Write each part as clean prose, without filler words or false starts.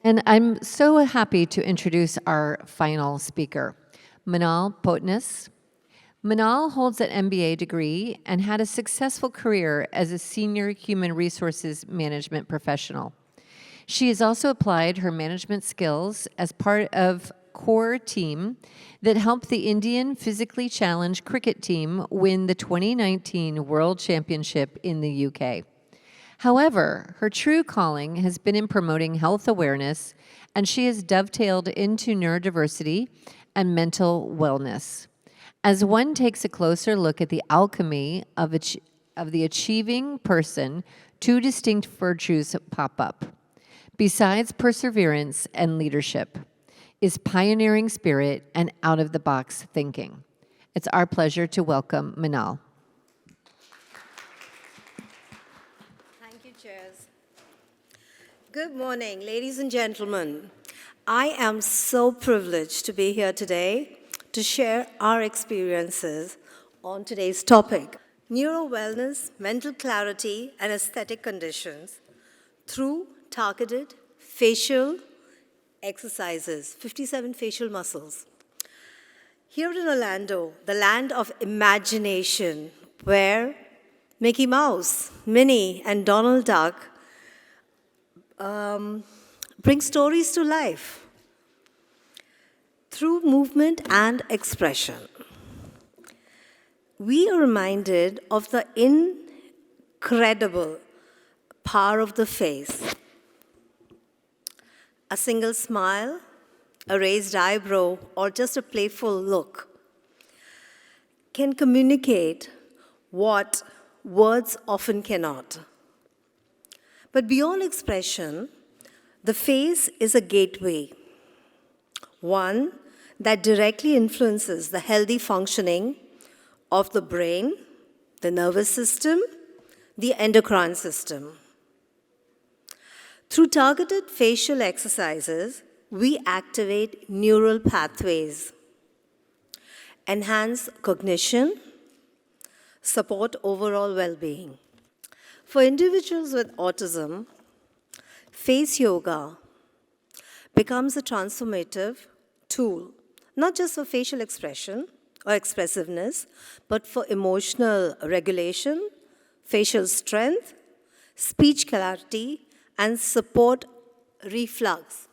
And I'm so happy to introduce our final speaker, Minal Potnis. Minal holds an MBA degree and had a successful career as a senior human resources management professional. She has also applied her management skills as part of core team that helped the Indian physically challenged cricket team win the 2019 World Championship in the UK. However, her true calling has been in promoting health awareness, and she has dovetailed into neurodiversity and mental wellness. As one takes a closer look at the alchemy of the achieving person, two distinct virtues pop up. Besides perseverance and leadership, is pioneering spirit and out-of-the-box thinking. It's our pleasure to welcome Minal. Thank you, Chairs. Good morning, ladies and gentlemen. I am so privileged to be here today to share our experiences on today's topic, Neuro-Wellness Mental Clarity and Aesthetic Conditions through targeted facial exercises, 57 facial muscles. Here in Orlando, the land of imagination, where Mickey Mouse, Minnie, and Donald Duck bring stories to life through movement and expression. We are reminded of the incredible power of the face. A single smile, a raised eyebrow, or just a playful look can communicate what words often cannot. But beyond expression, the face is a gateway, one that directly influences the healthy functioning of the brain, the nervous system, the endocrine system. Through targeted facial exercises, we activate neural pathways, enhance cognition, support overall well-being. For individuals with autism, face yoga becomes a transformative tool, not just for facial expression or expressiveness, but for emotional regulation, facial strength, speech clarity, and support reflux.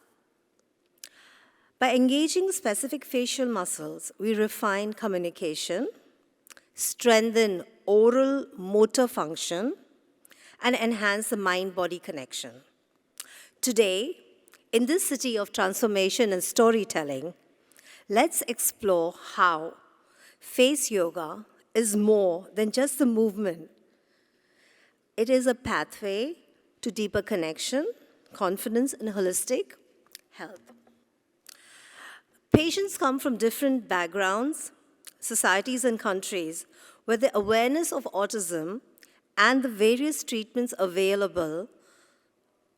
By engaging specific facial muscles, we refine communication, strengthen oral motor function, and enhance the mind-body connection. Today, in this city of transformation and storytelling, let's explore how face yoga is more than just a movement. It is a pathway to deeper connection, confidence, and holistic health. Patients come from different backgrounds, societies, and countries where the awareness of autism and the various treatments available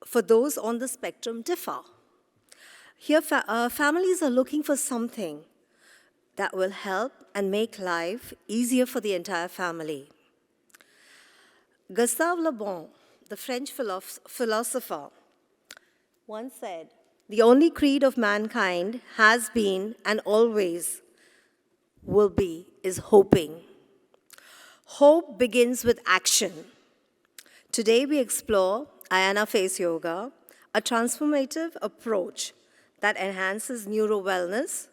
for those on the spectrum differ. Here, families are looking for something that will help and make life easier for the entire family. Gustave Le Bon, the French philosopher, once said, "The only creed of mankind has been and always will be is hoping." Hope begins with action. Today we explore Ayana Face Yoga, a transformative approach that enhances neuro-wellness,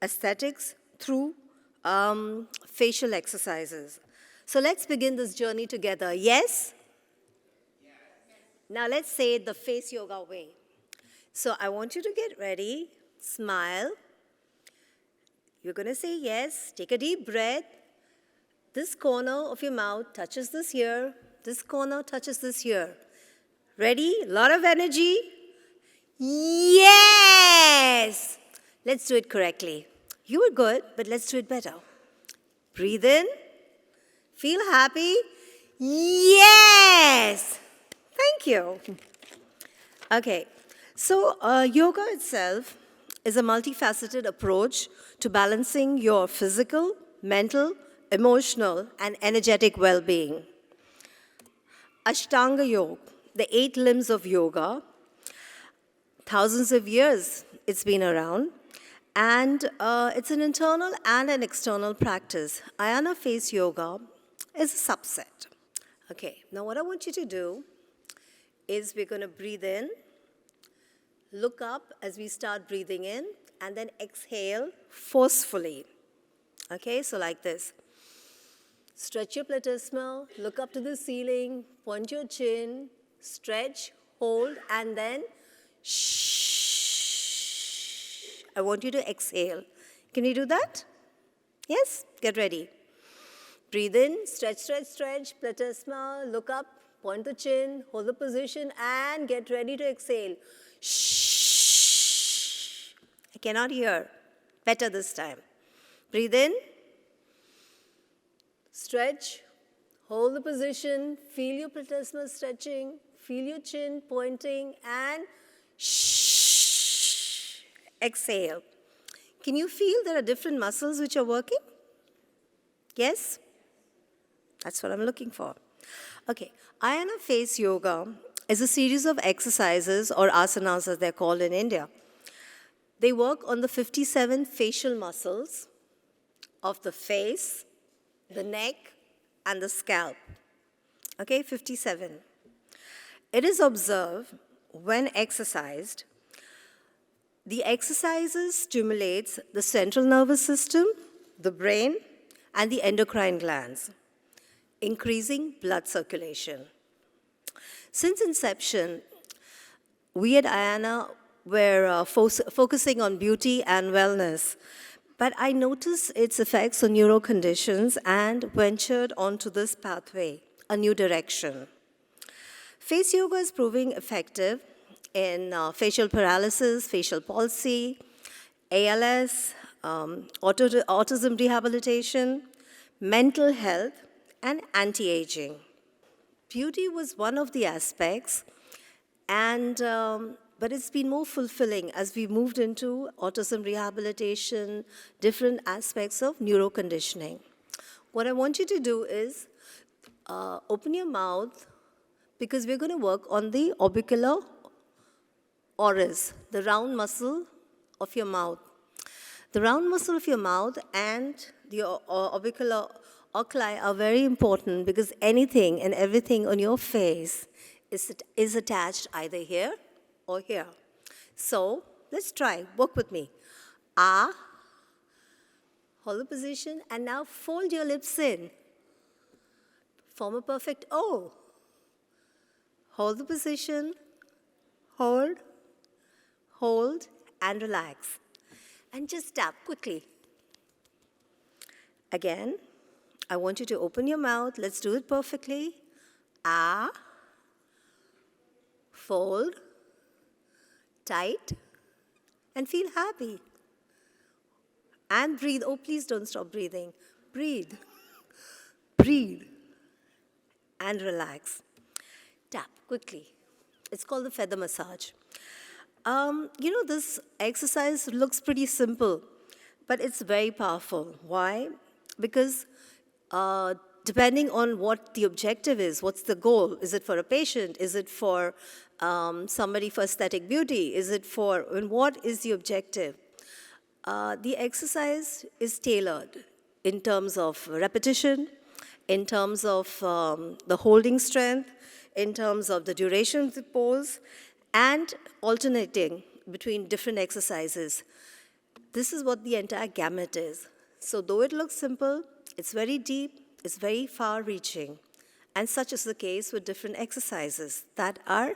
aesthetics through facial exercises. So let's begin this journey together. Yes? Yes? Now let's say it the face yoga way. So I want you to get ready, smile. You're going to say yes, take a deep breath. This corner of your mouth touches this ear. This corner touches this ear. Ready? A lot of energy. Yes! Let's do it correctly. You were good, but let's do it better. Breathe in. Feel happy. Yes! Thank you. Okay, so yoga itself is a multifaceted approach to balancing your physical, mental, emotional, and energetic well-being. Ashtanga Yoga, the 8 limbs of yoga, thousands of years it's been around, and it's an internal and an external practice. Ayana face yoga is a subset. Okay, now what I want you to do is we're going to breathe in, look up as we start breathing in, and then exhale forcefully. Okay, so like this. Stretch your platysma, look up to the ceiling, point your chin, stretch, hold, and then shh. I want you to exhale. Can you do that? Yes? Get ready. Breathe in, stretch, stretch, stretch, platysma, look up, point the chin, hold the position, and get ready to exhale. Shh. I cannot hear. Better this time. Breathe in. Stretch, hold the position, feel your platysma stretching, feel your chin pointing, and shh, exhale. Can you feel there are different muscles which are working? Yes? That's what I'm looking for. Okay, Ayana Face Yoga is a series of exercises, or asanas as they're called in India. They work on the 57 facial muscles of the face, the neck, and the scalp. Okay, 57. It is observed when exercised, the exercises stimulates the central nervous system, the brain, and the endocrine glands, increasing blood circulation. Since inception, we at Ayana were focusing on beauty and wellness, but I noticed its effects on neuro conditions and ventured onto this pathway, a new direction. Face yoga is proving effective in facial paralysis, facial palsy, ALS, autism rehabilitation, mental health, and anti-aging. Beauty was one of the aspects, but it's been more fulfilling as we moved into autism rehabilitation, different aspects of neuroconditioning. What I want you to do is open your mouth, because we're going to work on the orbicular oris, the round muscle of your mouth. The round muscle of your mouth and the orbicular oculi are very important, because anything and everything on your face is attached either here or here. So let's try. Work with me. Ah. Hold the position, and now fold your lips in. Form a perfect O. Hold the position. Hold, and relax. And just tap quickly. Again, I want you to open your mouth. Let's do it perfectly. Ah. Fold. Tight. And feel happy. And breathe. Oh, please don't stop breathing. Breathe. Breathe. And relax. Tap quickly. It's called the feather massage. This exercise looks pretty simple, but it's very powerful. Why? Because depending on what the objective is, what's the goal? Is it for a patient? Is it for somebody for aesthetic beauty? And what is the objective? The exercise is tailored in terms of repetition, in terms of the holding strength, in terms of the duration of the pose, and alternating between different exercises. This is what the entire gamut is. So though it looks simple, it's very deep, it's very far-reaching. And such is the case with different exercises that are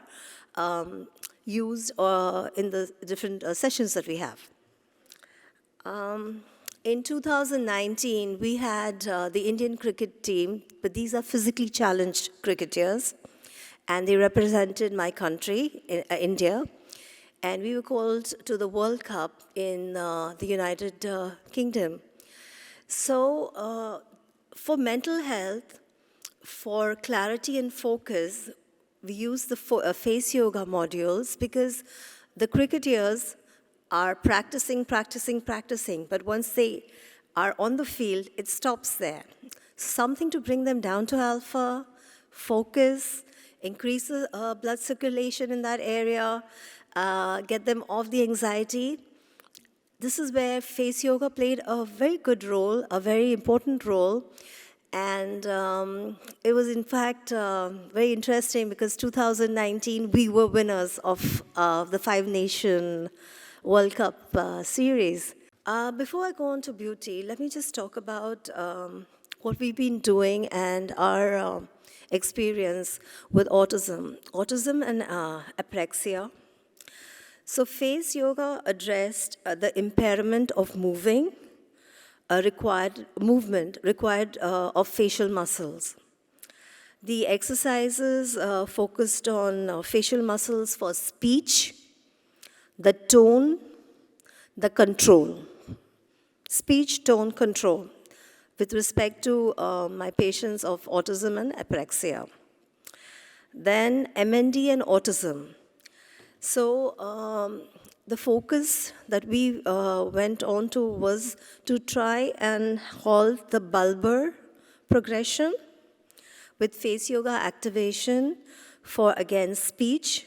used in the different sessions that we have. In 2019, we had the Indian cricket team, but these are physically challenged cricketers, and they represented my country, India, and we were called to the World Cup in the United Kingdom. So for mental health, for clarity and focus, we use the face yoga modules, because the cricketers are practicing, but once they are on the field, it stops there. Something to bring them down to alpha, focus, increase the blood circulation in that area, get them off the anxiety. This is where face yoga played a very good role, a very important role. And it was, in fact, very interesting because 2019, we were winners of the Five Nation World Cup series. Before I go on to beauty, let me just talk about what we've been doing and our experience with autism and apraxia. So face yoga addressed the impairment of movement required of facial muscles. The exercises focused on facial muscles for speech, the tone, the control. Speech, tone, control with respect to my patients of autism and apraxia. Then MND and autism. So the focus that we went on to was to try and halt the bulbar progression with face yoga activation for, again, speech,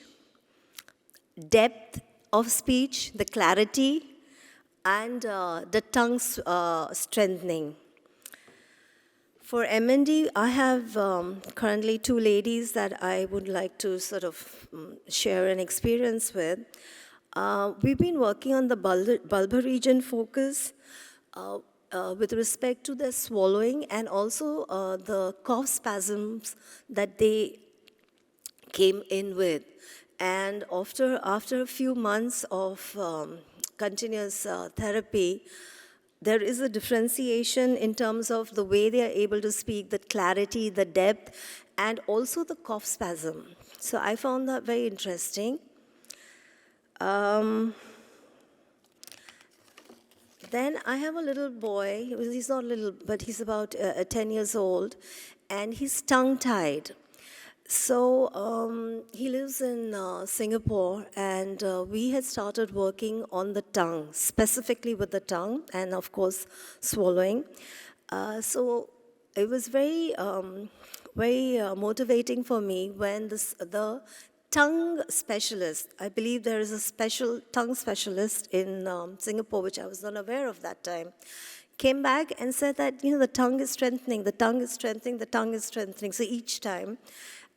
depth of speech, the clarity, and the tongue strengthening. For MND, I have currently two ladies that I would like to sort of share an experience with. We've been working on the bulbar region focus with respect to their swallowing and also the cough spasms that they came in with. And after a few months of continuous therapy, there is a differentiation in terms of the way they are able to speak, the clarity, the depth, and also the cough spasm. So I found that very interesting. Then I have a little boy. He's not little, but he's about 10 years old, and he's tongue-tied. So he lives in Singapore, and we had started working on the tongue, specifically with the tongue, and of course, swallowing. So it was very motivating for me when the tongue specialist, I believe there is a special tongue specialist in Singapore, which I was not aware of that time, came back and said that, the tongue is strengthening, the tongue is strengthening, the tongue is strengthening. So each time.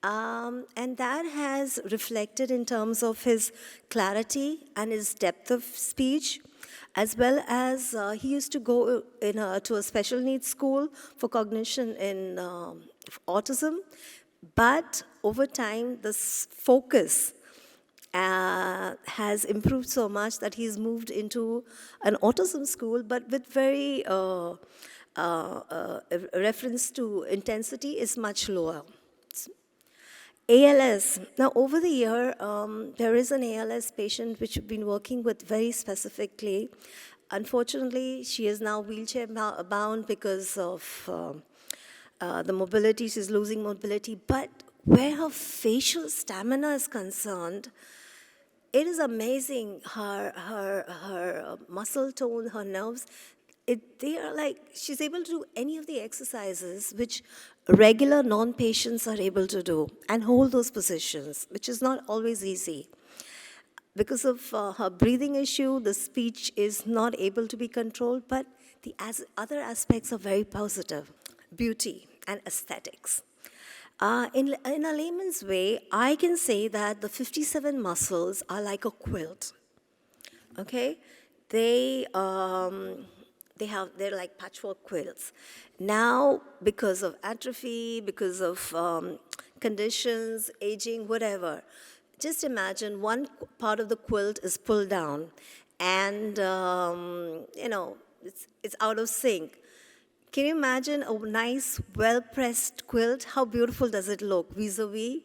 And that has reflected in terms of his clarity and his depth of speech, as well as he used to go to a special needs school for cognition in autism. But over time, this focus has improved so much that he's moved into an autism school, but with very reference to intensity is much lower. ALS. Now, over the year, there is an ALS patient which we've been working with very specifically. Unfortunately, she is now wheelchair bound because of the mobility. She's losing mobility. But where her facial stamina is concerned, it is amazing. Her muscle tone, her nerves, they are like, she's able to do any of the exercises which regular non-patients are able to do and hold those positions, which is not always easy. Because of her breathing issue, the speech is not able to be controlled, but the other aspects are very positive. Beauty and aesthetics. In a layman's way, I can say that the 57 muscles are like a quilt, okay? They're like patchwork quilts. Now, because of atrophy, because of conditions, aging, whatever, just imagine one part of the quilt is pulled down and, it's out of sync. Can you imagine a nice, well-pressed quilt? How beautiful does it look? Vis-a-vis,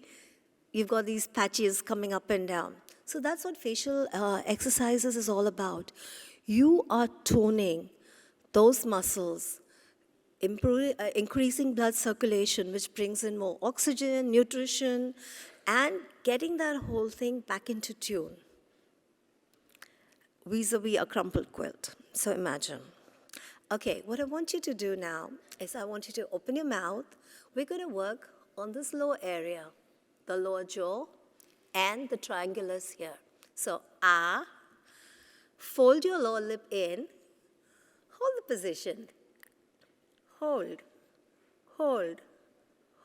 you've got these patches coming up and down. So that's what facial exercises is all about. You are toning those muscles, increasing blood circulation, which brings in more oxygen, nutrition, and getting that whole thing back into tune, vis-a-vis a crumpled quilt. So imagine. Okay, what I want you to do now is I want you to open your mouth. We're going to work on this lower area, the lower jaw, and the triangulars here. So, fold your lower lip in, hold the position, hold, hold,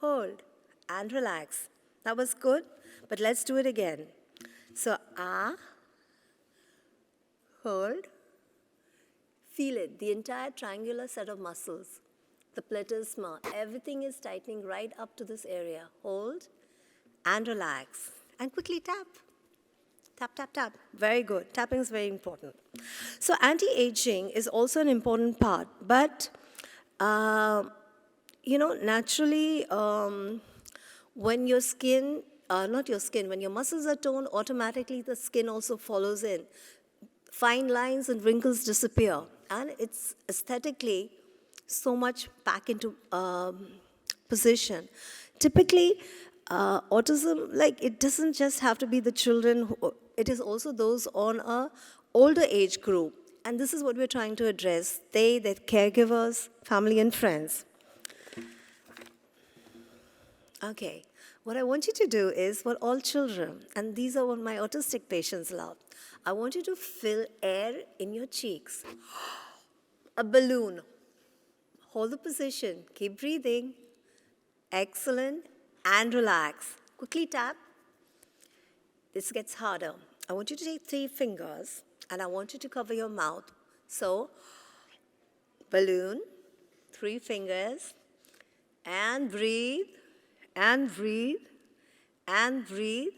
hold, and relax. That was good, but let's do it again. So, hold, feel it, the entire triangular set of muscles, the platysma, everything is tightening right up to this area. Hold and relax, and quickly tap. Tap, tap, tap. Very good. Tapping is very important. So anti-aging is also an important part. But, naturally, when your skin, when your muscles are toned, automatically the skin also follows in. Fine lines and wrinkles disappear. And it's aesthetically so much back into position. Typically, autism, it doesn't just have to be the children, it is also those on a older age group. And this is what we're trying to address. Their caregivers, family and friends. Okay, what I want you to do is for all children, and these are what my autistic patients love, I want you to fill air in your cheeks. A balloon. Hold the position, keep breathing. Excellent. And relax. Quickly tap. This gets harder. I want you to take 3 fingers and I want you to cover your mouth. So, balloon, 3 fingers, and breathe, and breathe, and breathe,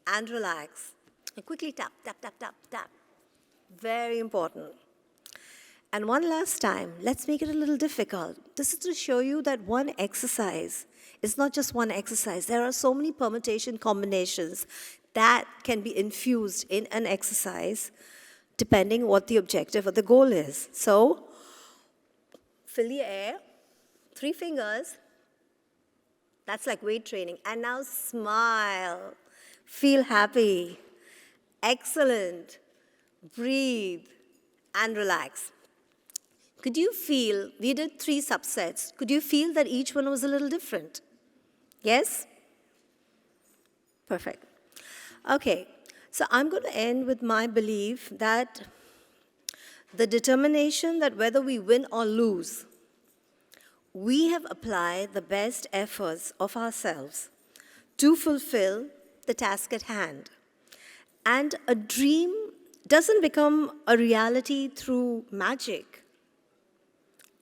and relax. And quickly tap, tap, tap, tap, tap. Very important. And one last time, let's make it a little difficult. This is to show you that one exercise is not just one exercise. There are so many permutation combinations that can be infused in an exercise depending what the objective or the goal is. So, fill the air, 3 fingers. That's like weight training. And now smile. Feel happy. Excellent. Breathe and relax. Could you feel, we did 3 subsets, could you feel that each one was a little different? Yes? Perfect. Okay, so I'm going to end with my belief that the determination that whether we win or lose, we have applied the best efforts of ourselves to fulfill the task at hand. And a dream doesn't become a reality through magic.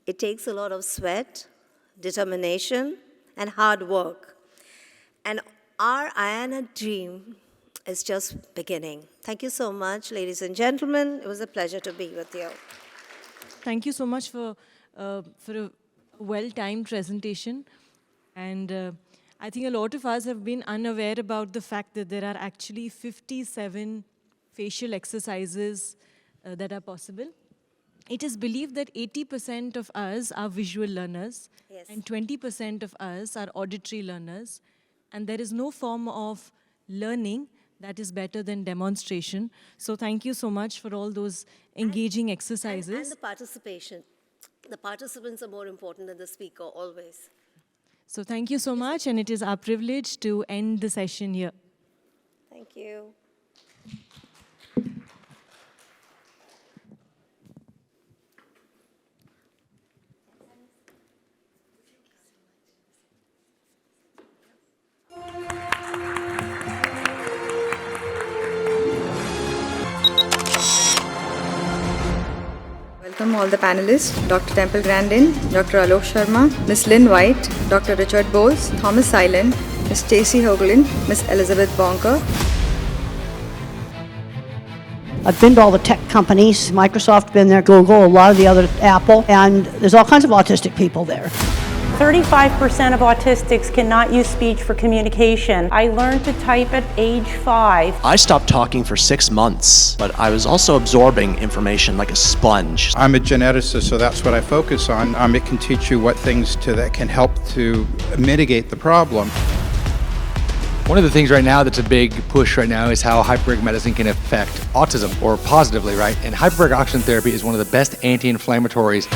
It takes a lot of sweat, determination, and hard work. And our ICAN dream is just beginning. Thank you so much, ladies and gentlemen. It was a pleasure to be with you. Thank you so much for a well-timed presentation. And I think a lot of us have been unaware about the fact that there are actually 57 facial exercises that are possible. It is believed that 80% of us are visual learners, Yes. and 20% of us are auditory learners. And there is no form of learning that is better than demonstration. So thank you so much for all those engaging exercises. And the participation. The participants are more important than the speaker, always. So thank you so much, and it is our privilege to end the session here. Thank you. Welcome all the panelists, Dr. Temple Grandin, Dr. Alok Sharma, Ms. Lynn White, Dr. Richard Bowles, Thomas Silent, Ms. Stacey Hoagland, Ms. Elizabeth Bonker. I've been to all the tech companies, Microsoft, been there, Google, a lot of the other, Apple, and there's all kinds of autistic people there. 35% of autistics cannot use speech for communication. I learned to type at age 5. I stopped talking for 6 months, but I was also absorbing information like a sponge. I'm a geneticist, so that's what I focus on. It can teach you what things that can help to mitigate the problem. One of the things right now that's a big push right now is how hyperbaric medicine can affect autism, or positively, right? And hyperbaric oxygen therapy is one of the best anti-inflammatories.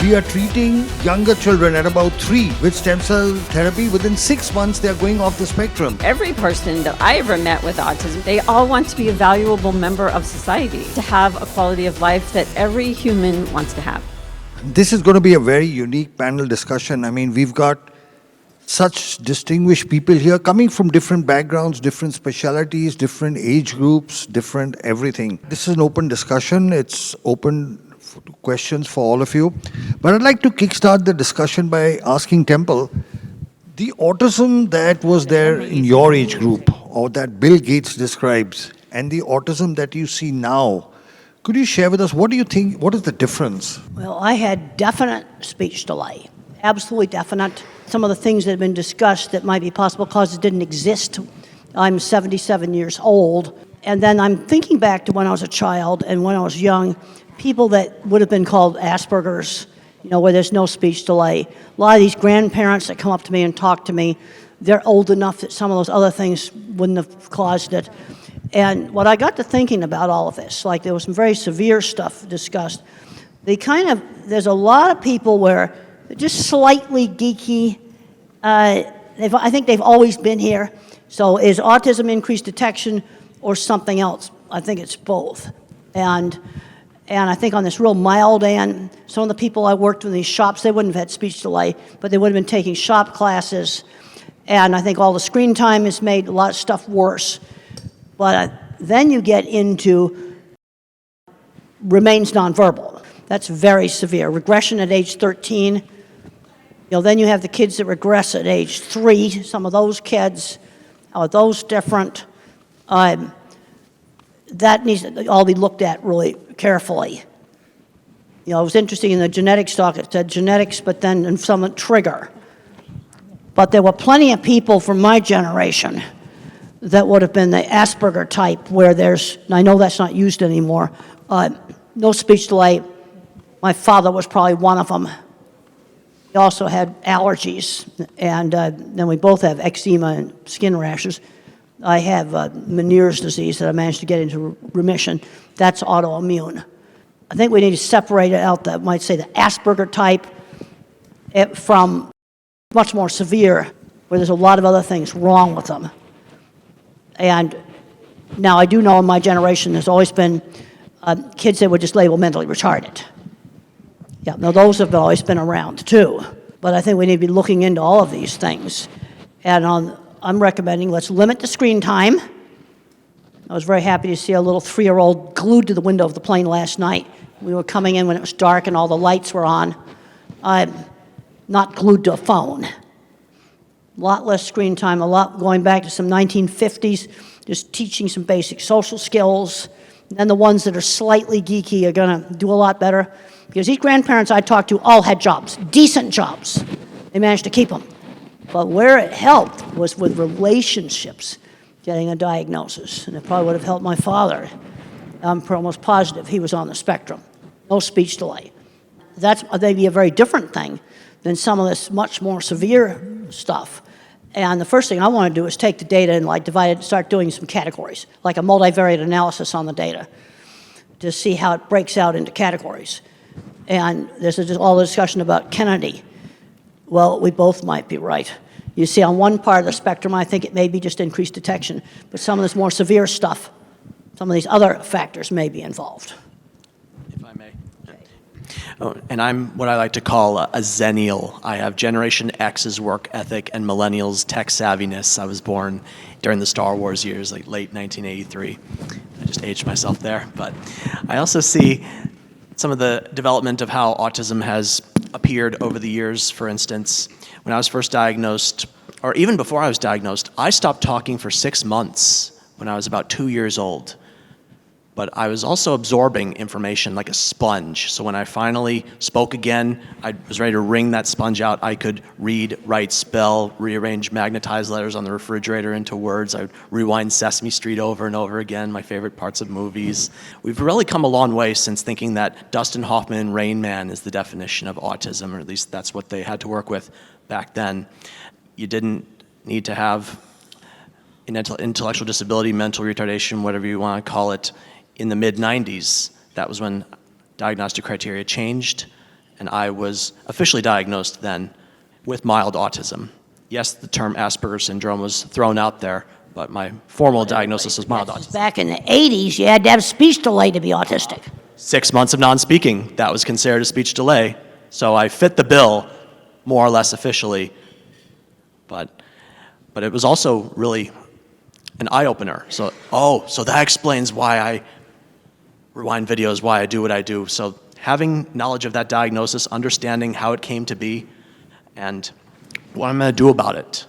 We are treating younger children at about 3 with stem cell therapy. Within 6 months, they are going off the spectrum. Every person that I ever met with autism, they all want to be a valuable member of society, to have a quality of life that every human wants to have. This is going to be a very unique panel discussion. I mean, we've got such distinguished people here coming from different backgrounds, different specialities, different age groups, different everything. This is an open discussion. It's open to questions for all of you. But I'd like to kickstart the discussion by asking Temple, the autism that was there in your age group, or that Bill Gates describes, and the autism that you see now, could you share with us, what do you think, what is the difference? Well, I had definite speech delay, absolutely definite. Some of the things that have been discussed that might be possible causes didn't exist. I'm 77 years old, and then I'm thinking back to when I was a child and when I was young, people that would have been called Asperger's, where there's no speech delay. A lot of these grandparents that come up to me and talk to me, they're old enough that some of those other things wouldn't have caused it. And what I got to thinking about all of this, like there was some very severe stuff discussed, there's a lot of people where they're just slightly geeky. I think they've always been here. So is autism increased detection or something else? I think it's both. And I think on this real mild end, some of the people I worked with in these shops, they wouldn't have had speech delay, but they would have been taking shop classes. And I think all the screen time has made a lot of stuff worse. But then you get into remains nonverbal. That's very severe. Regression at age 13. Then you have the kids that regress at age 3. Some of those kids, how are those different? That needs to all be looked at really carefully. It was interesting in the genetics talk, it said genetics, but then in some trigger. But there were plenty of people from my generation that would have been the Asperger type, where and I know that's not used anymore, no speech delay. My father was probably one of them. He also had allergies, and then we both have eczema and skin rashes. I have Meniere's disease that I managed to get into remission. That's autoimmune. I think we need to separate it out, that might say the Asperger type from much more severe, where there's a lot of other things wrong with them. And now I do know in my generation there's always been kids that would just label mentally retarded. Yeah, now those have always been around too. But I think we need to be looking into all of these things. And I'm recommending let's limit the screen time. I was very happy to see a little 3-year-old glued to the window of the plane last night. We were coming in when it was dark and all the lights were on. Not glued to a phone. A lot less screen time, a lot going back to some 1950s, just teaching some basic social skills. And then the ones that are slightly geeky are going to do a lot better. Because these grandparents I talked to all had jobs, decent jobs. They managed to keep them. But where it helped was with relationships, getting a diagnosis. And it probably would have helped my father. I'm almost positive he was on the spectrum. No speech delay. That's maybe a very different thing than some of this much more severe stuff. And the first thing I want to do is take the data and divide it, start doing some categories, like a multivariate analysis on the data, to see how it breaks out into categories. And there's just all the discussion about Kennedy. Well, we both might be right. You see, on one part of the spectrum, I think it may be just increased detection, but some of this more severe stuff, some of these other factors may be involved. If I may. Oh, and I'm what I like to call a zennial. I have Generation X's work ethic and millennials' tech savviness. I was born during the Star Wars years, like late 1983. I just aged myself there. But I also see some of the development of how autism has appeared over the years. For instance, when I was first diagnosed, or even before I was diagnosed, I stopped talking for 6 months when I was about 2 years old. But I was also absorbing information like a sponge. So when I finally spoke again, I was ready to wring that sponge out. I could read, write, spell, rearrange magnetized letters on the refrigerator into words. I would rewind Sesame Street over and over again, my favorite parts of movies. We've really come a long way since thinking that Dustin Hoffman and Rain Man is the definition of autism, or at least that's what they had to work with back then. You didn't need to have an intellectual disability, mental retardation, whatever you want to call it. In the mid-90s, that was when diagnostic criteria changed, and I was officially diagnosed then with mild autism. Yes, the term Asperger's syndrome was thrown out there, but my formal diagnosis was mild autism. Back in the 80s, you had to have speech delay to be autistic. 6 months of non-speaking, that was considered a speech delay. So I fit the bill more or less officially, but it was also really an eye-opener. So that explains why I rewind videos, why I do what I do. So having knowledge of that diagnosis, understanding how it came to be, and what I'm going to do about it.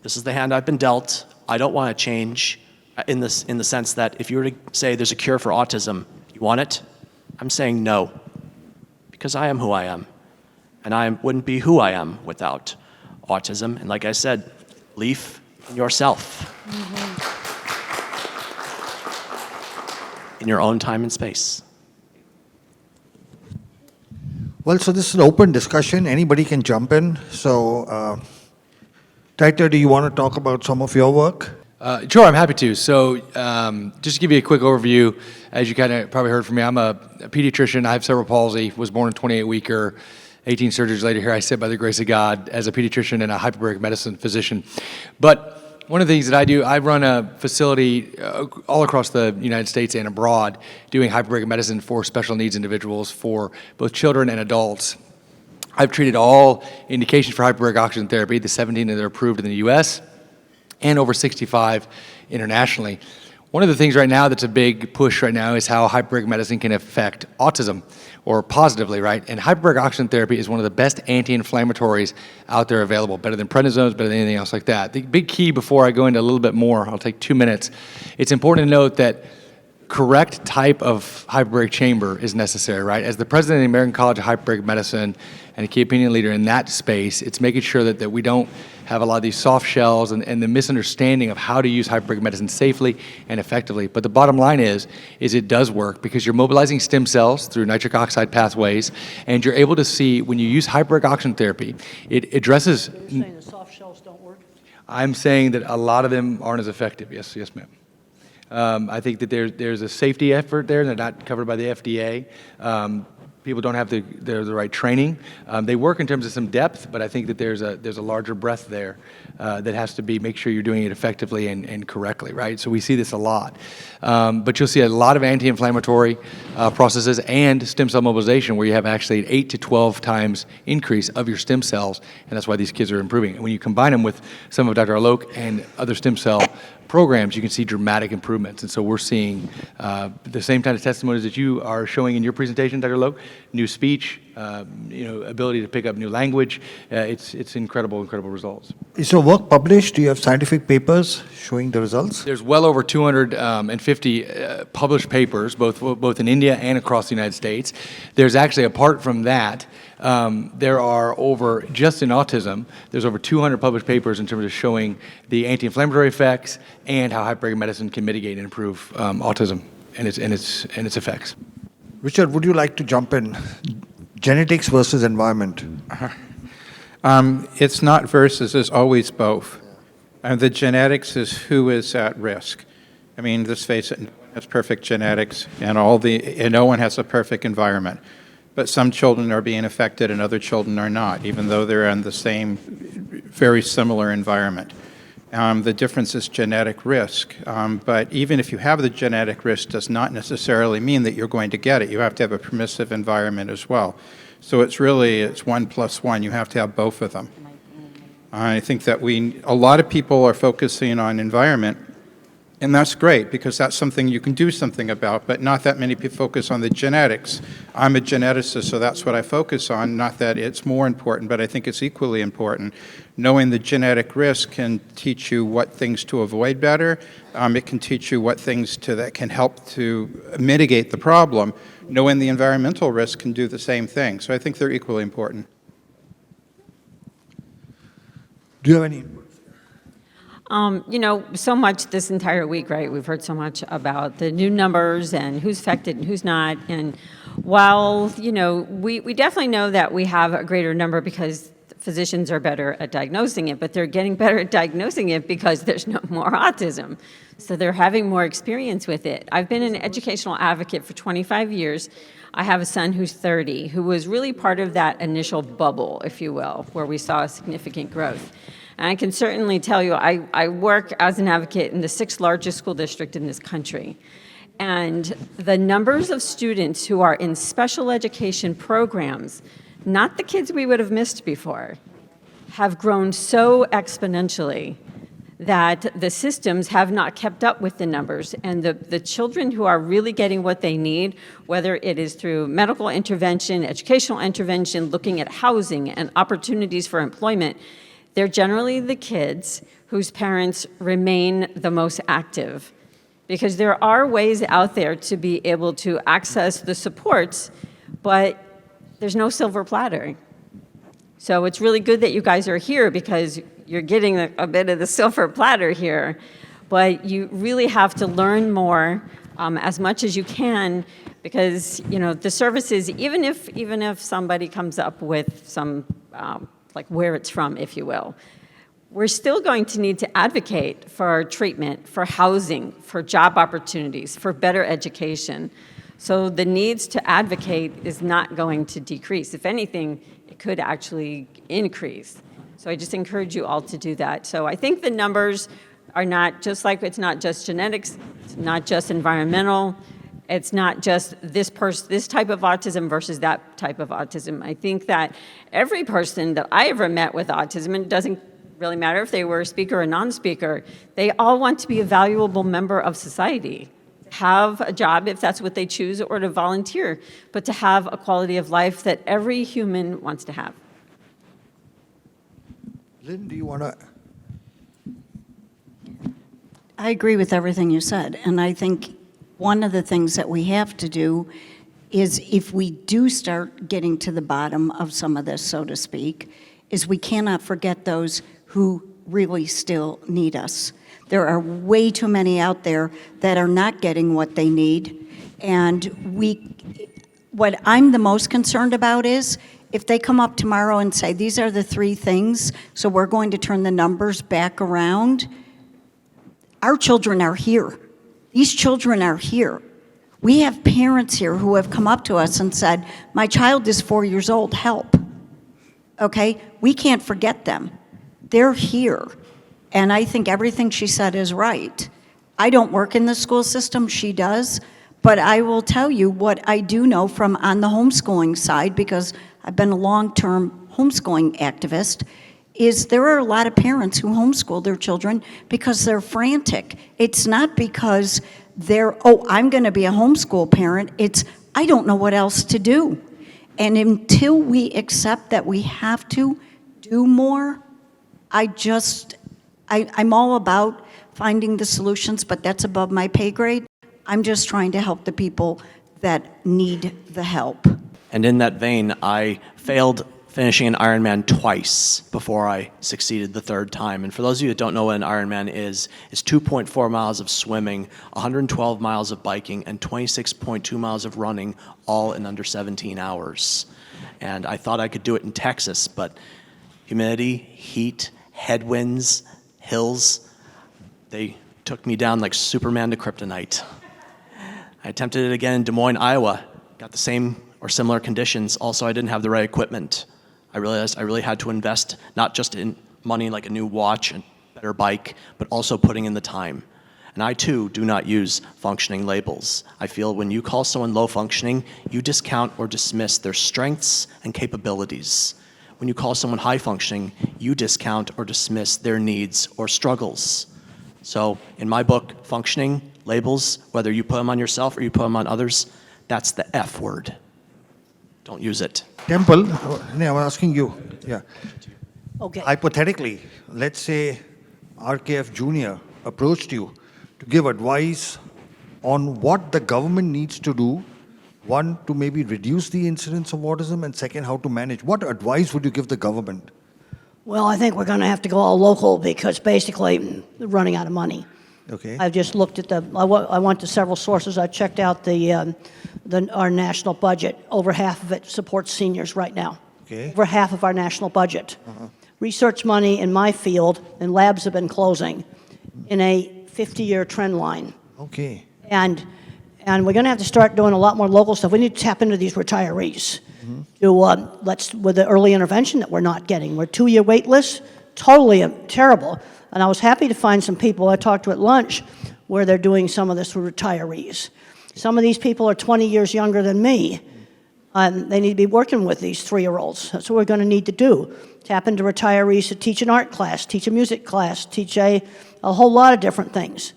This is the hand I've been dealt. I don't want to change in the sense that if you were to say there's a cure for autism, you want it? I'm saying no, because I am who I am, and I wouldn't be who I am without autism. And like I said, belief in yourself, in your own time and space. Well, so this is an open discussion. Anybody can jump in. So, Taita, do you want to talk about some of your work? Sure, I'm happy to. So just to give you a quick overview, as you kind of probably heard from me, I'm a pediatrician. I have cerebral palsy, was born a 28-weeker. 18 surgeries later, here I sit by the grace of God as a pediatrician and a hyperbaric medicine physician. But one of the things that I do, I run a facility all across the United States and abroad doing hyperbaric medicine for special needs individuals, for both children and adults. I've treated all indications for hyperbaric oxygen therapy, the 17 that are approved in the US, and over 65 internationally. One of the things right now that's a big push right now is how hyperbaric medicine can affect autism, or positively, right? And hyperbaric oxygen therapy is one of the best anti-inflammatories out there available, better than prednisones, better than anything else like that. The big key, before I go into a little bit more, I'll take 2 minutes, it's important to note that correct type of hyperbaric chamber is necessary, right? As the president of the American College of Hyperbaric Medicine and a key opinion leader in that space, it's making sure that we don't have a lot of these soft shells and the misunderstanding of how to use hyperbaric medicine safely and effectively. But the bottom line is it does work because you're mobilizing stem cells through nitric oxide pathways, and you're able to see when you use hyperbaric oxygen therapy, it addresses... Are you saying the soft shells don't work? I'm saying that a lot of them aren't as effective. Yes, ma'am. I think that there's a safety effort there. They're not covered by the FDA. People don't have the right training. They work in terms of some depth, but I think that there's a larger breadth there that has to be, make sure you're doing it effectively and correctly, right? So we see this a lot. But you'll see a lot of anti-inflammatory processes and stem cell mobilization where you have actually an 8 to 12 times increase of your stem cells, and that's why these kids are improving. And when you combine them with some of Dr. Alok and other stem cell programs, you can see dramatic improvements. And so we're seeing the same kind of testimonies that you are showing in your presentation, Dr. Loke, new speech, ability to pick up new language. It's incredible results. Is your work published? Do you have scientific papers showing the results? There's well over 250 published papers, both in India and across the United States. There's actually, apart from that, there are just in autism, there's over 200 published papers in terms of showing the anti-inflammatory effects and how hyperbaric medicine can mitigate and improve autism and its effects. Richard, would you like to jump in? Genetics versus environment. It's not versus, it's always both. The genetics is who is at risk. I mean, let's face it, no one has perfect genetics, and no one has a perfect environment. But some children are being affected and other children are not, even though they're in the same, very similar environment. The difference is genetic risk. But even if you have the genetic risk, does not necessarily mean that you're going to get it. You have to have a permissive environment as well. So it's 1 plus 1. You have to have both of them. I think that a lot of people are focusing on environment, and that's great because that's something you can do something about, but not that many people focus on the genetics. I'm a geneticist, so that's what I focus on. Not that it's more important, but I think it's equally important. Knowing the genetic risk can teach you what things to avoid better. It can teach you what things that can help to mitigate the problem. Knowing the environmental risk can do the same thing. So I think they're equally important. Do you have any input? So much this entire week, right? We've heard so much about the new numbers and who's affected and who's not. And while, we definitely know that we have a greater number because physicians are better at diagnosing it, but they're getting better at diagnosing it because there's no more autism. So they're having more experience with it. I've been an educational advocate for 25 years. I have a son who's 30, who was really part of that initial bubble, if you will, where we saw significant growth. And I can certainly tell you, I work as an advocate in the 6th largest school district in this country. And the numbers of students who are in special education programs, not the kids we would have missed before, have grown so exponentially that the systems have not kept up with the numbers. And the children who are really getting what they need, whether it is through medical intervention, educational intervention, looking at housing and opportunities for employment, they're generally the kids whose parents remain the most active. Because there are ways out there to be able to access the supports, but there's no silver platter. So it's really good that you guys are here because you're getting a bit of the silver platter here, but you really have to learn more as much as you can because, you know, the services, even if somebody comes up with some, like where it's from, if you will, we're still going to need to advocate for treatment, for housing, for job opportunities, for better education. So the needs to advocate is not going to decrease. If anything, it could actually increase. So I just encourage you all to do that. So I think the numbers are not just like, it's not just genetics, it's not just environmental, it's not just this type of autism versus that type of autism. I think that every person that I ever met with autism, and it doesn't really matter if they were a speaker or non-speaker, they all want to be a valuable member of society. Have a job if that's what they choose, or to volunteer, but to have a quality of life that every human wants to have. Lynn, do you want to? I agree with everything you said, and I think one of the things that we have to do is, if we do start getting to the bottom of some of this, so to speak, is we cannot forget those who really still need us. There are way too many out there that are not getting what they need, and what I'm the most concerned about is if they come up tomorrow and say, these are the 3 things, so we're going to turn the numbers back around. Our children are here. These children are here. We have parents here who have come up to us and said, my child is 4 years old, help. Okay? We can't forget them. They're here. And I think everything she said is right. I don't work in the school system, she does, but I will tell you what I do know from on the homeschooling side, because I've been a long-term homeschooling activist, is there are a lot of parents who homeschool their children because they're frantic. It's not because they're, oh, I'm going to be a homeschool parent. It's, I don't know what else to do. And until we accept that we have to do more, I'm all about finding the solutions, but that's above my pay grade. I'm just trying to help the people that need the help. And in that vein, I failed finishing an Ironman twice before I succeeded the 3rd time. And for those of you that don't know what an Ironman is, it's 2.4 miles of swimming, 112 miles of biking, and 26.2 miles of running, all in under 17 hours. And I thought I could do it in Texas, but humidity, heat, headwinds, hills, they took me down like Superman to kryptonite. I attempted it again in Des Moines, Iowa. Got the same or similar conditions. Also, I didn't have the right equipment. I realized I really had to invest not just in money like a new watch and better bike, but also putting in the time. And I too do not use functioning labels. I feel when you call someone low functioning, you discount or dismiss their strengths and capabilities. When you call someone high functioning, you discount or dismiss their needs or struggles. So in my book, functioning labels, whether you put them on yourself or you put them on others, that's the F word. Don't use it. Temple, I'm asking you. Yeah. Okay. Hypothetically, let's say RKF Jr. approached you to give advice on what the government needs to do. One, to maybe reduce the incidence of autism, and second, how to manage. What advice would you give the government? Well, I think we're going to have to go all local because basically they're running out of money. Okay. I've just looked at I went to several sources. I checked out our national budget. Over half of it supports seniors right now. Okay. over half of our national budget. Research money in my field and labs have been closing in a 50-year trend line. Okay. And we're going to have to start doing a lot more local stuff. We need to tap into these retirees to with the early intervention that we're not getting. We're 2-year wait lists, totally terrible. And I was happy to find some people I talked to at lunch where they're doing some of this for retirees. Some of these people are 20 years younger than me. They need to be working with these 3-year-olds. That's what we're going to need to do. Tap into retirees to teach an art class, teach a music class, teach a whole lot of different things.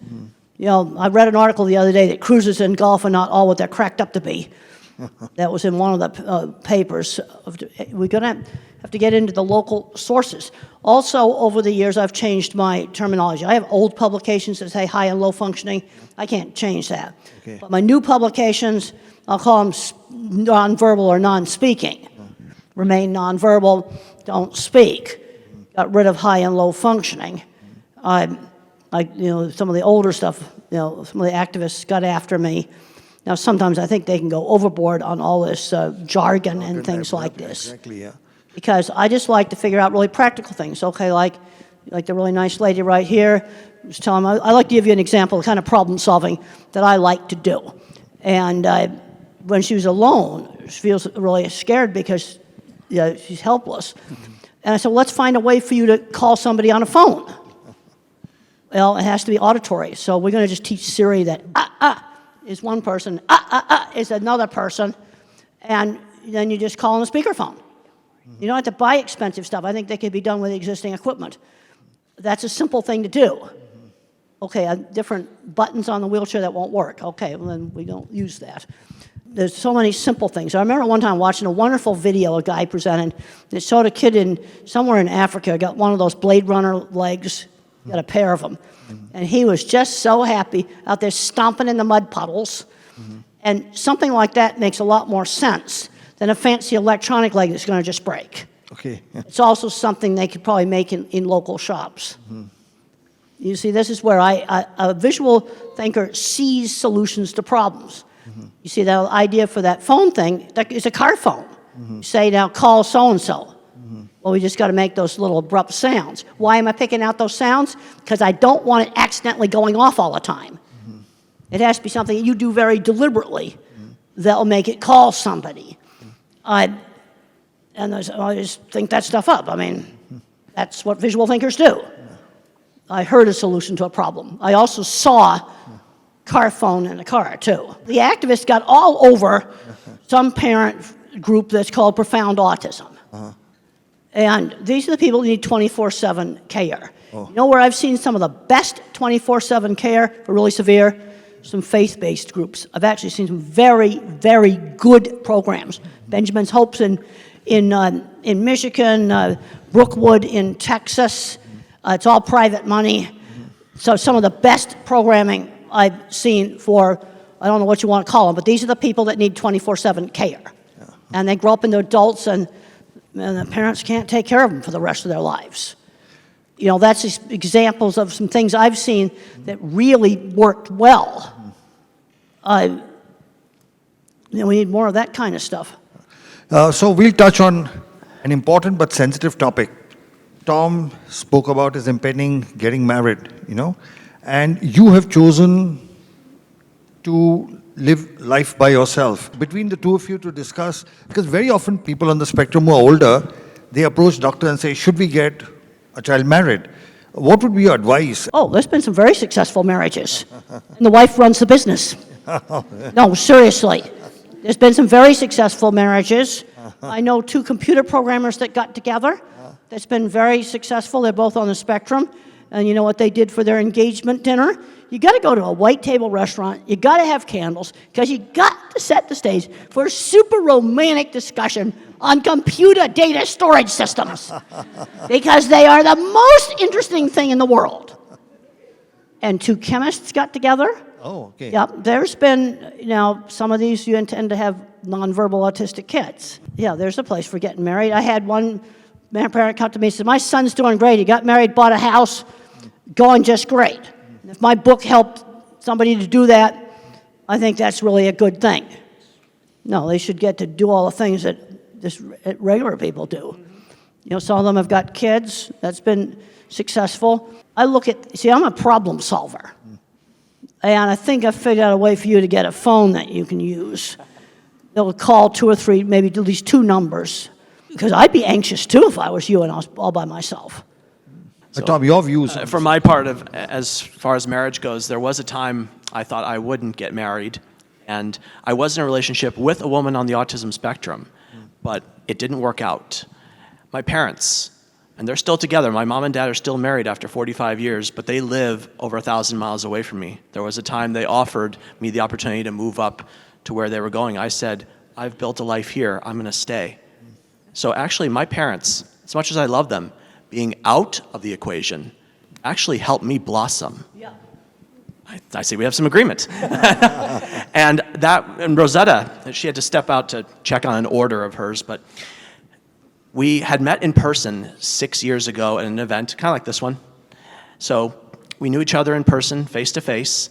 You know, I read an article the other day that cruises in golf are not all what they're cracked up to be. That was in one of the papers. We're going to have to get into the local sources. Also, over the years, I've changed my terminology. I have old publications that say high and low functioning. I can't change that. Okay. But my new publications, I'll call them nonverbal or non-speaking. Remain nonverbal, don't speak. Got rid of high and low functioning. Some of the older stuff, some of the activists got after me. Now, sometimes I think they can go overboard on all this jargon and things like this. Exactly, yeah. Because I just like to figure out really practical things. Okay, like the really nice lady right here was telling me, I like to give you an example of the kind of problem solving that I like to do. And when she was alone, she feels really scared because she's helpless. And I said, well, let's find a way for you to call somebody on a phone. Well, it has to be auditory. So we're going to just teach Siri that is one person, is another person, and then you just call on a speakerphone. You don't have to buy expensive stuff. I think they could be done with existing equipment. That's a simple thing to do. Okay, different buttons on the wheelchair that won't work. Okay, well then we don't use that. There's so many simple things. I remember one time watching a wonderful video a guy presented that showed a kid somewhere in Africa got one of those Blade Runner legs, got a pair of them. And he was just so happy out there stomping in the mud puddles. And something like that makes a lot more sense than a fancy electronic leg that's going to just break. Okay. It's also something they could probably make in local shops. You see, this is where a visual thinker sees solutions to problems. You see, the idea for that phone thing, it's a car phone. You say, now call so-and-so. Well, we just got to make those little abrupt sounds. Why am I picking out those sounds? Because I don't want it accidentally going off all the time. It has to be something you do very deliberately that will make it call somebody. I just think that stuff up. I mean, that's what visual thinkers do. I heard a solution to a problem. I also saw car phone in a car, too. The activists got all over some parent group that's called Profound Autism. And these are the people who need 24/7 care. You know where I've seen some of the best 24/7 care for really severe? Some faith-based groups. I've actually seen some very, very good programs. Benjamin's Hopes in Michigan, Brookwood in Texas. It's all private money. So some of the best programming I've seen for, I don't know what you want to call them, but these are the people that need 24/7 care. And they grow up into adults and the parents can't take care of them for the rest of their lives. That's just examples of some things I've seen that really worked well. We need more of that kind of stuff. So we'll touch on an important but sensitive topic. Tom spoke about his impending getting married, and you have chosen to live life by yourself. Between the two of you to discuss, because very often people on the spectrum who are older, they approach doctor and say, should we get a child married? What would be your advice? Oh, there's been some very successful marriages. And the wife runs the business. No, seriously. There's been some very successful marriages. I know 2 computer programmers that got together. That's been very successful. They're both on the spectrum. And you know what they did for their engagement dinner? You got to go to a white table restaurant. You got to have candles because you got to set the stage for a super romantic discussion on computer data storage systems because they are the most interesting thing in the world. And 2 chemists got together. Oh, okay. Yep. There's been, some of these you intend to have nonverbal autistic kids. Yeah, there's a place for getting married. I had one parent come to me and said, my son's doing great. He got married, bought a house, going just great. If my book helped somebody to do that, I think that's really a good thing. No, they should get to do all the things that just regular people do. You know, some of them have got kids. That's been successful. I'm a problem solver. And I think I figured out a way for you to get a phone that you can use. They'll call 2 or 3, maybe at least 2 numbers. Because I'd be anxious too if I was you and I was all by myself. Tom, your views? For my part, as far as marriage goes, there was a time I thought I wouldn't get married. And I was in a relationship with a woman on the autism spectrum, but it didn't work out. My parents, and they're still together. My mom and dad are still married after 45 years, but they live over 1,000 miles away from me. There was a time they offered me the opportunity to move up to where they were going. I said, I've built a life here. I'm going to stay. So actually, my parents, as much as I love them, being out of the equation actually helped me blossom. Yeah. I see we have some agreement. And Rosetta, she had to step out to check on an order of hers, but we had met in person 6 years ago at an event, kind of like this one. So we knew each other in person, face to face,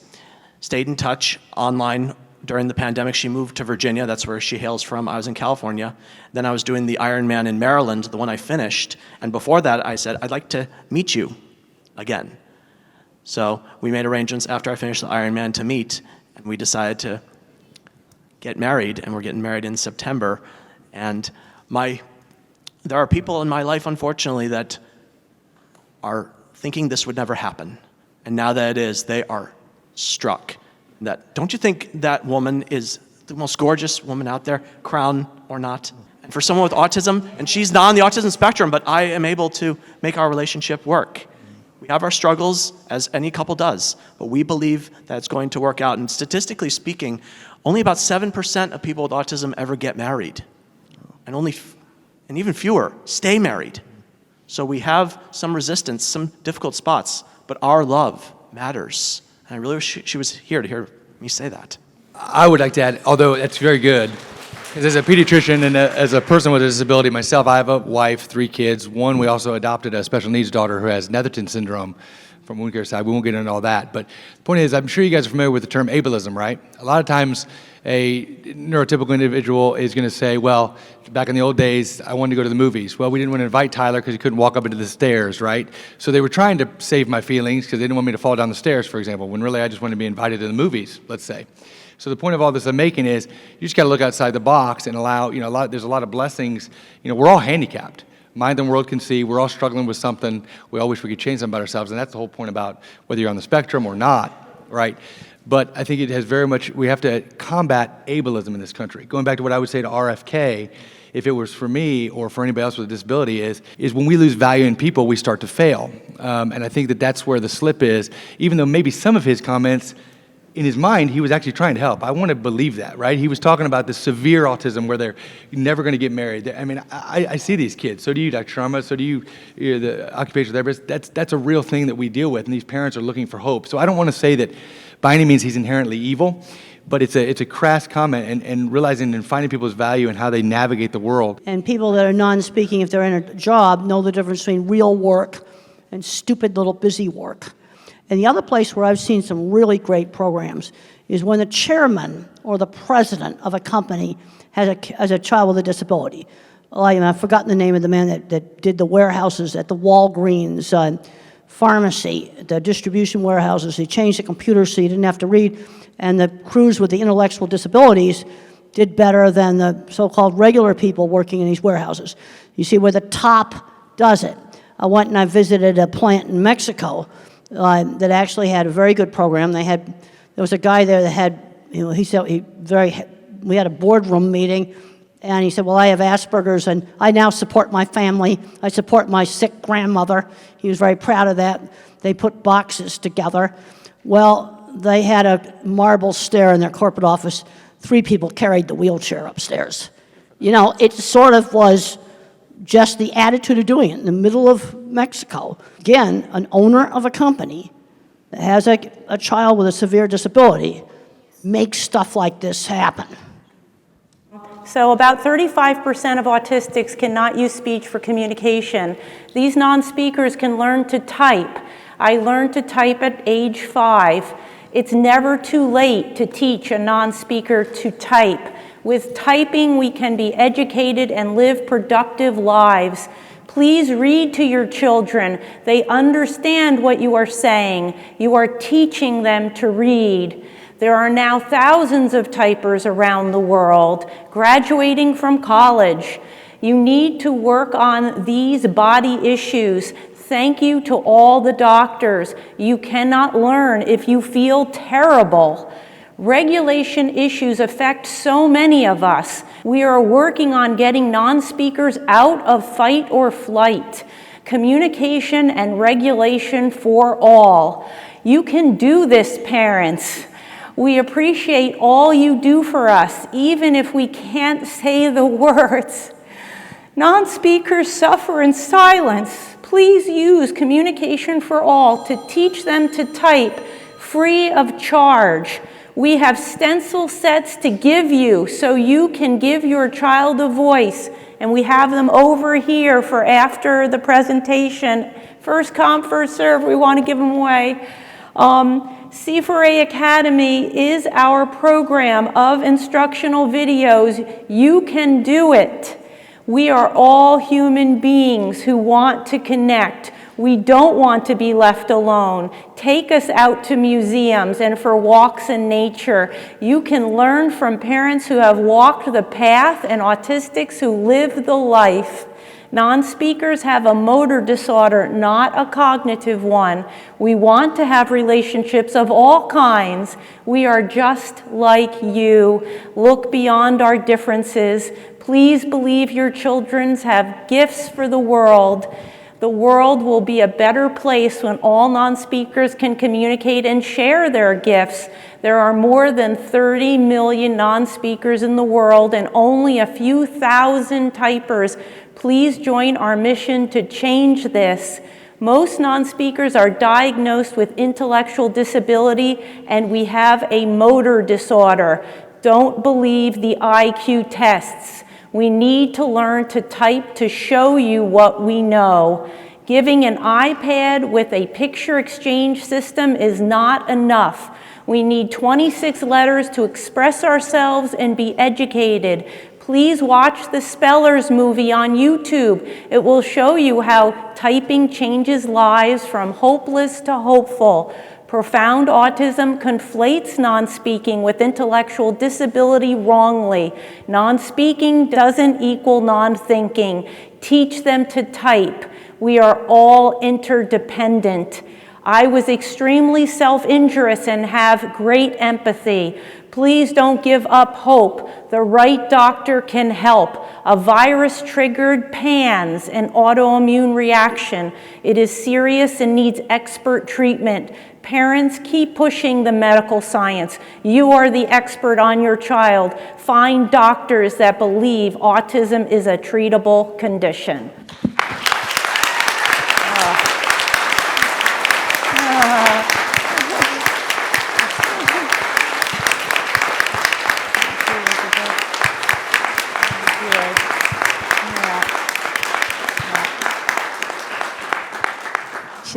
stayed in touch online during the pandemic. She moved to Virginia, that's where she hails from. I was in California. Then I was doing the Ironman in Maryland, the one I finished. And before that, I said, I'd like to meet you again. So we made arrangements after I finished the Ironman to meet, and we decided to get married, and we're getting married in September. And there are people in my life, unfortunately, that are thinking this would never happen. And now that it is, they are struck. Don't you think that woman is the most gorgeous woman out there, crown or not? And for someone with autism, and she's not on the autism spectrum, but I am able to make our relationship work. We have our struggles, as any couple does, but we believe that it's going to work out. And statistically speaking, only about 7% of people with autism ever get married. And even fewer stay married. So we have some resistance, some difficult spots, but our love matters. And I really wish she was here to hear me say that. I would like to add, although that's very good, because as a pediatrician and as a person with a disability myself, I have a wife, 3 kids. One, we also adopted a special needs daughter who has Netherton syndrome from wound care side. We won't get into all that. But the point is, I'm sure you guys are familiar with the term ableism, right? A lot of times, a neurotypical individual is going to say, well, back in the old days, I wanted to go to the movies. Well, we didn't want to invite Tyler because he couldn't walk up into the stairs, right? So they were trying to save my feelings because they didn't want me to fall down the stairs, for example, when really I just wanted to be invited to the movies, let's say. So the point of all this I'm making is you just got to look outside the box and allow, there's a lot of blessings. We're all handicapped. Mind and world can see. We're all struggling with something. We all wish we could change something about ourselves, and that's the whole point about whether you're on the spectrum or not, right? But I think it has very much, we have to combat ableism in this country. Going back to what I would say to RFK, if it was for me or for anybody else with a disability, is when we lose value in people, we start to fail. And I think that's where the slip is, even though maybe some of his comments, in his mind, he was actually trying to help. I want to believe that, right? He was talking about the severe autism where they're never going to get married. I mean, I see these kids. So do you, Dr. Sharma. So do you, the occupational therapist. That's a real thing that we deal with, and these parents are looking for hope. So I don't want to say that by any means he's inherently evil, but it's a crass comment, and realizing and finding people's value and how they navigate the world. And people that are non-speaking, if they're in a job, know the difference between real work and stupid little busy work. And the other place where I've seen some really great programs is when the chairman or the president of a company has a child with a disability. I've forgotten the name of the man that did the warehouses at the Walgreens pharmacy, the distribution warehouses. He changed the computer so you didn't have to read, and the crews with the intellectual disabilities did better than the so-called regular people working in these warehouses. You see where the top does it. I went and I visited a plant in Mexico that actually had a very good program. There was a guy there that had, he said we had a boardroom meeting, and he said, well, I have Asperger's, and I now support my family. I support my sick grandmother. He was very proud of that. They put boxes together. Well, they had a marble stair in their corporate office. 3 people carried the wheelchair upstairs. It sort of was just the attitude of doing it in the middle of Mexico. Again, an owner of a company that has a child with a severe disability makes stuff like this happen. So about 35% of autistics cannot use speech for communication. These non-speakers can learn to type. I learned to type at age 5. It's never too late to teach a non-speaker to type. With typing, we can be educated and live productive lives. Please read to your children. They understand what you are saying. You are teaching them to read. There are now thousands of typers around the world graduating from college. You need to work on these body issues. Thank you to all the doctors. You cannot learn if you feel terrible. Regulation issues affect so many of us. We are working on getting non-speakers out of fight or flight. Communication and regulation for all. You can do this, parents. We appreciate all you do for us, even if we can't say the words. Non-speakers suffer in silence. Please use Communication for All to teach them to type free of charge. We have stencil sets to give you so you can give your child a voice, and we have them over here for after the presentation. First come, first serve, we want to give them away. C4A Academy is our program of instructional videos. You can do it. We are all human beings who want to connect. We don't want to be left alone. Take us out to museums and for walks in nature. You can learn from parents who have walked the path and autistics who live the life. Non-speakers have a motor disorder, not a cognitive one. We want to have relationships of all kinds. We are just like you. Look beyond our differences. Please believe your children have gifts for the world. The world will be a better place when all non-speakers can communicate and share their gifts. There are more than 30 million non-speakers in the world and only a few thousand typers. Please join our mission to change this. Most non-speakers are diagnosed with intellectual disability, and we have a motor disorder. Don't believe the IQ tests. We need to learn to type to show you what we know. Giving an iPad with a picture exchange system is not enough. We need 26 letters to express ourselves and be educated. Please watch the Spellers movie on YouTube. It will show you how typing changes lives from hopeless to hopeful. Profound autism conflates non-speaking with intellectual disability wrongly. Non-speaking doesn't equal non-thinking. Teach them to type. We are all interdependent. I was extremely self-injurious and have great empathy. Please don't give up hope. The right doctor can help. A virus triggered PANS, an autoimmune reaction. It is serious and needs expert treatment. Parents, keep pushing the medical science. You are the expert on your child. Find doctors that believe autism is a treatable condition.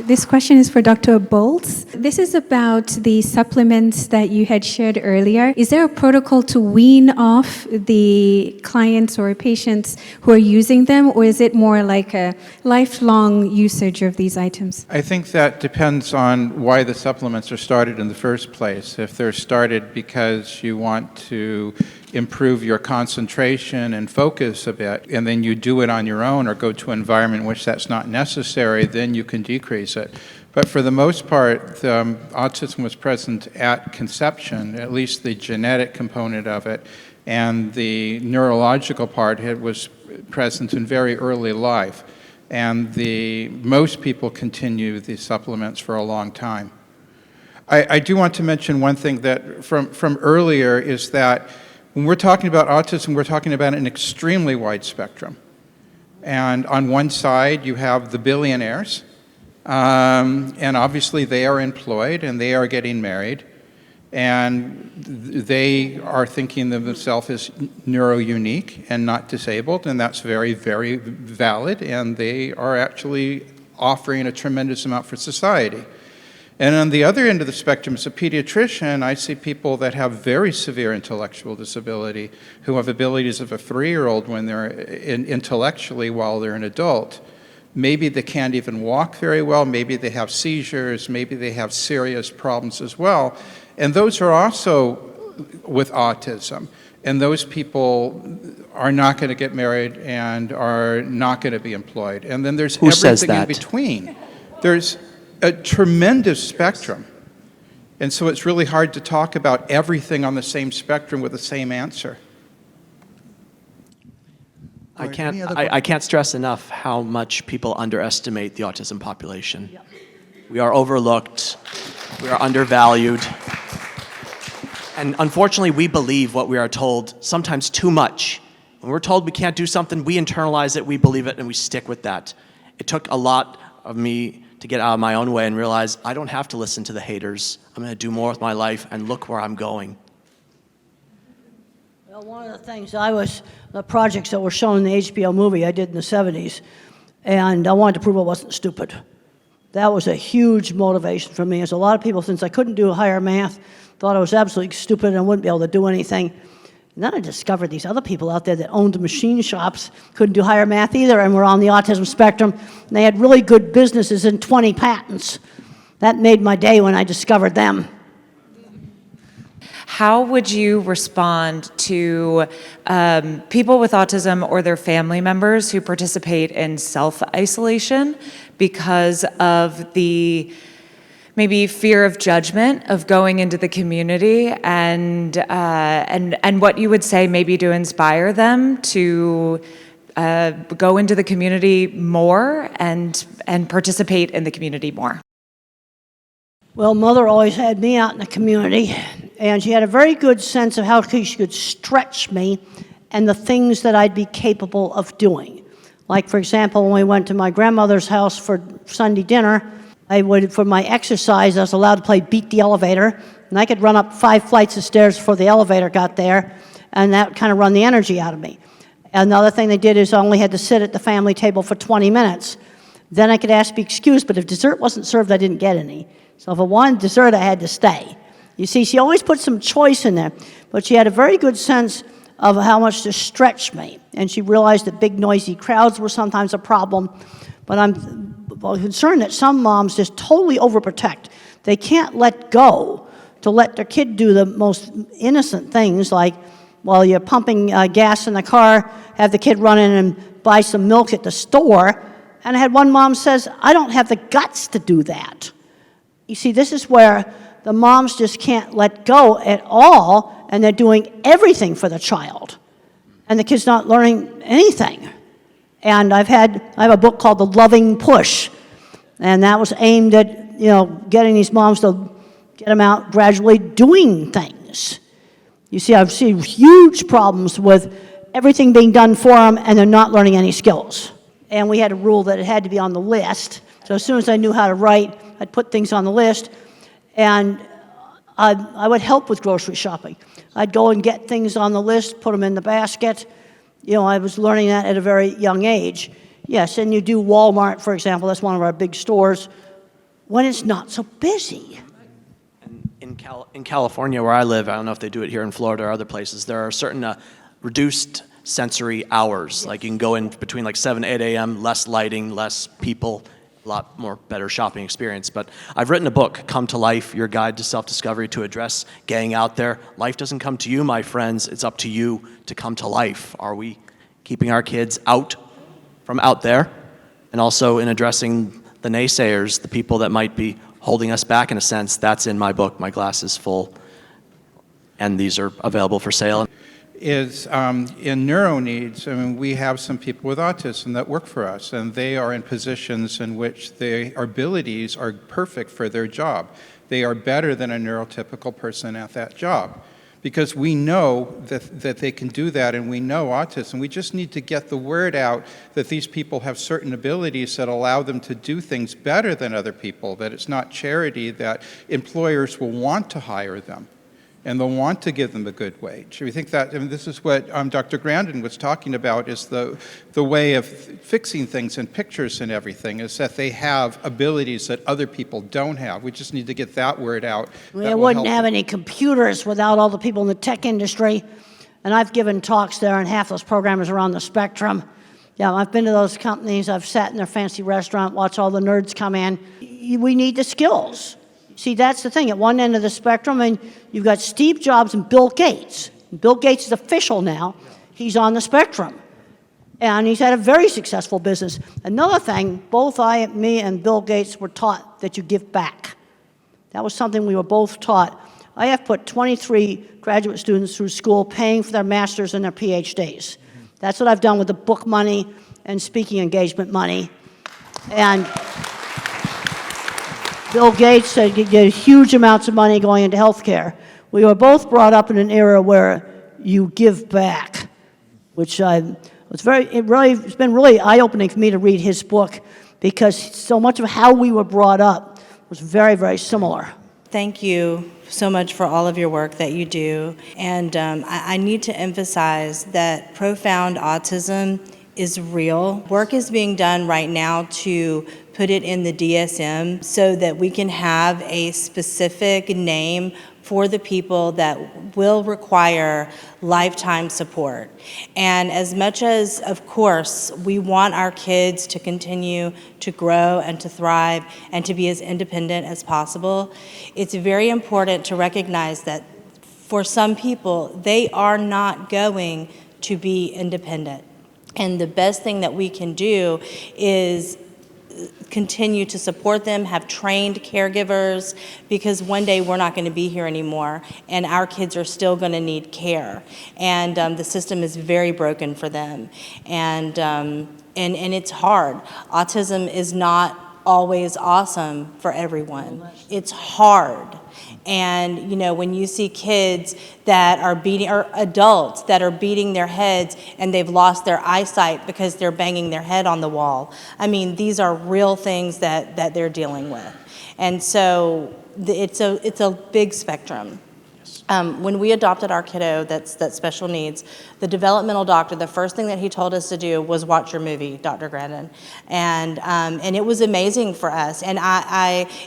This question is for Dr. Bolts. This is about the supplements that you had shared earlier. Is there a protocol to wean off the clients or patients who are using them, or is it more like a lifelong usage of these items? I think that depends on why the supplements are started in the first place. If they're started because you want to improve your concentration and focus a bit, and then you do it on your own or go to an environment in which that's not necessary, then you can decrease it. But for the most part, autism was present at conception, at least the genetic component of it, and the neurological part was present in very early life. And most people continue these supplements for a long time. I do want to mention one thing that from earlier is that when we're talking about autism, we're talking about an extremely wide spectrum. And on one side, you have the billionaires, and obviously they are employed and they are getting married, and they are thinking of themselves as neuro-unique and not disabled, and that's very, very valid, and they are actually offering a tremendous amount for society. And on the other end of the spectrum, as a pediatrician, I see people that have very severe intellectual disability, who have abilities of a 3-year-old when they're intellectually while they're an adult. Maybe they can't even walk very well, maybe they have seizures, maybe they have serious problems as well. And those are also with autism. And those people are not going to get married and are not going to be employed. And then there's everything in between. There's a tremendous spectrum. And so it's really hard to talk about everything on the same spectrum with the same answer. I can't stress enough how much people underestimate the autism population. Yep. We are overlooked, we are undervalued, and unfortunately we believe what we are told, sometimes too much. When we're told we can't do something, we internalize it, we believe it, and we stick with that. It took a lot of me to get out of my own way and realize I don't have to listen to the haters. I'm going to do more with my life, and look where I'm going. Well, one of the things the projects that were shown in the HBO movie I did in the 70s, and I wanted to prove I wasn't stupid. That was a huge motivation for me, as a lot of people, since I couldn't do higher math, thought I was absolutely stupid and I wouldn't be able to do anything. And then I discovered these other people out there that owned machine shops, couldn't do higher math either, and were on the autism spectrum, and they had really good businesses and 20 patents. That made my day when I discovered them. How would you respond to people with autism or their family members who participate in self-isolation because of the maybe fear of judgment of going into the community, and what you would say maybe to inspire them to go into the community more and participate in the community more? Well, Mother always had me out in the community, and she had a very good sense of how she could stretch me and the things that I'd be capable of doing. Like, for example, when we went to my grandmother's house for Sunday dinner, for my exercise, I was allowed to play Beat the Elevator, and I could run up 5 flights of stairs before the elevator got there, and that kind of run the energy out of me. Another thing they did is I only had to sit at the family table for 20 minutes. Then I could ask to be excused, but if dessert wasn't served, I didn't get any. So if I wanted dessert, I had to stay. You see, she always put some choice in there, but she had a very good sense of how much to stretch me. And she realized that big, noisy crowds were sometimes a problem, but I'm concerned that some moms just totally overprotect. They can't let go to let their kid do the most innocent things, like while you're pumping gas in the car, have the kid run in and buy some milk at the store. And I had one mom says, I don't have the guts to do that. You see, this is where the moms just can't let go at all, and they're doing everything for the child. And the kid's not learning anything. And I have a book called The Loving Push, and that was aimed at, getting these moms to get them out gradually doing things. You see, I've seen huge problems with everything being done for them, and they're not learning any skills. And we had a rule that it had to be on the list. So as soon as I knew how to write, I'd put things on the list, and I would help with grocery shopping. I'd go and get things on the list, put them in the basket. I was learning that at a very young age. Yes, and you do Walmart, for example, that's one of our big stores, when it's not so busy. In California, where I live, I don't know if they do it here in Florida or other places, there are certain reduced sensory hours. Like you can go in between like 7, 8 a.m., less lighting, less people, a lot more better shopping experience. But I've written a book, Come to Life, Your Guide to Self-Discovery, to address getting out there. Life doesn't come to you, my friends. It's up to you to come to life. Are we keeping our kids out from out there? And also in addressing the naysayers, the people that might be holding us back in a sense. That's in my book, My Glass is Full. And these are available for sale. Is in NeuroNeeds, we have some people with autism that work for us, and they are in positions in which their abilities are perfect for their job. They are better than a neurotypical person at that job, because we know that they can do that, and we know autism. We just need to get the word out that these people have certain abilities that allow them to do things better than other people, that it's not charity, that employers will want to hire them. and they'll want to give them a good wage. We think that, I mean, this is what Dr. Grandin was talking about, is the way of fixing things in pictures and everything, is that they have abilities that other people don't have. We just need to get that word out. We wouldn't have any computers without all the people in the tech industry. And I've given talks there, and half those programmers are on the spectrum. Yeah, I've been to those companies. I've sat in their fancy restaurant, watched all the nerds come in. We need the skills. See, that's the thing. At one end of the spectrum, and you've got Steve Jobs and Bill Gates. Bill Gates is official now. He's on the spectrum. And he's had a very successful business. Another thing, both me and Bill Gates were taught that you give back. That was something we were both taught. I have put 23 graduate students through school paying for their masters and their PhDs. That's what I've done with the book money and speaking engagement money. And Bill Gates said you get huge amounts of money going into healthcare. We were both brought up in an era where you give back, which it's been really eye-opening for me to read his book, because so much of how we were brought up was very, very similar. Thank you so much for all of your work that you do. And I need to emphasize that profound autism is real. Work is being done right now to put it in the DSM so that we can have a specific name for the people that will require lifetime support. And as much as, of course, we want our kids to continue to grow and to thrive and to be as independent as possible, it's very important to recognize that for some people, they are not going to be independent. And the best thing that we can do is continue to support them, have trained caregivers, because one day we're not going to be here anymore, and our kids are still going to need care. And the system is very broken for them. And it's hard. Autism is not always awesome for everyone. It's hard. And, you know, when you see kids that are beating, or adults that are beating their heads and they've lost their eyesight because they're banging their head on the wall, I mean, these are real things that they're dealing with. And so it's a big spectrum. When we adopted our kiddo that's special needs, the developmental doctor, the first thing that he told us to do was watch your movie, Dr. Grandin. And it was amazing for us, and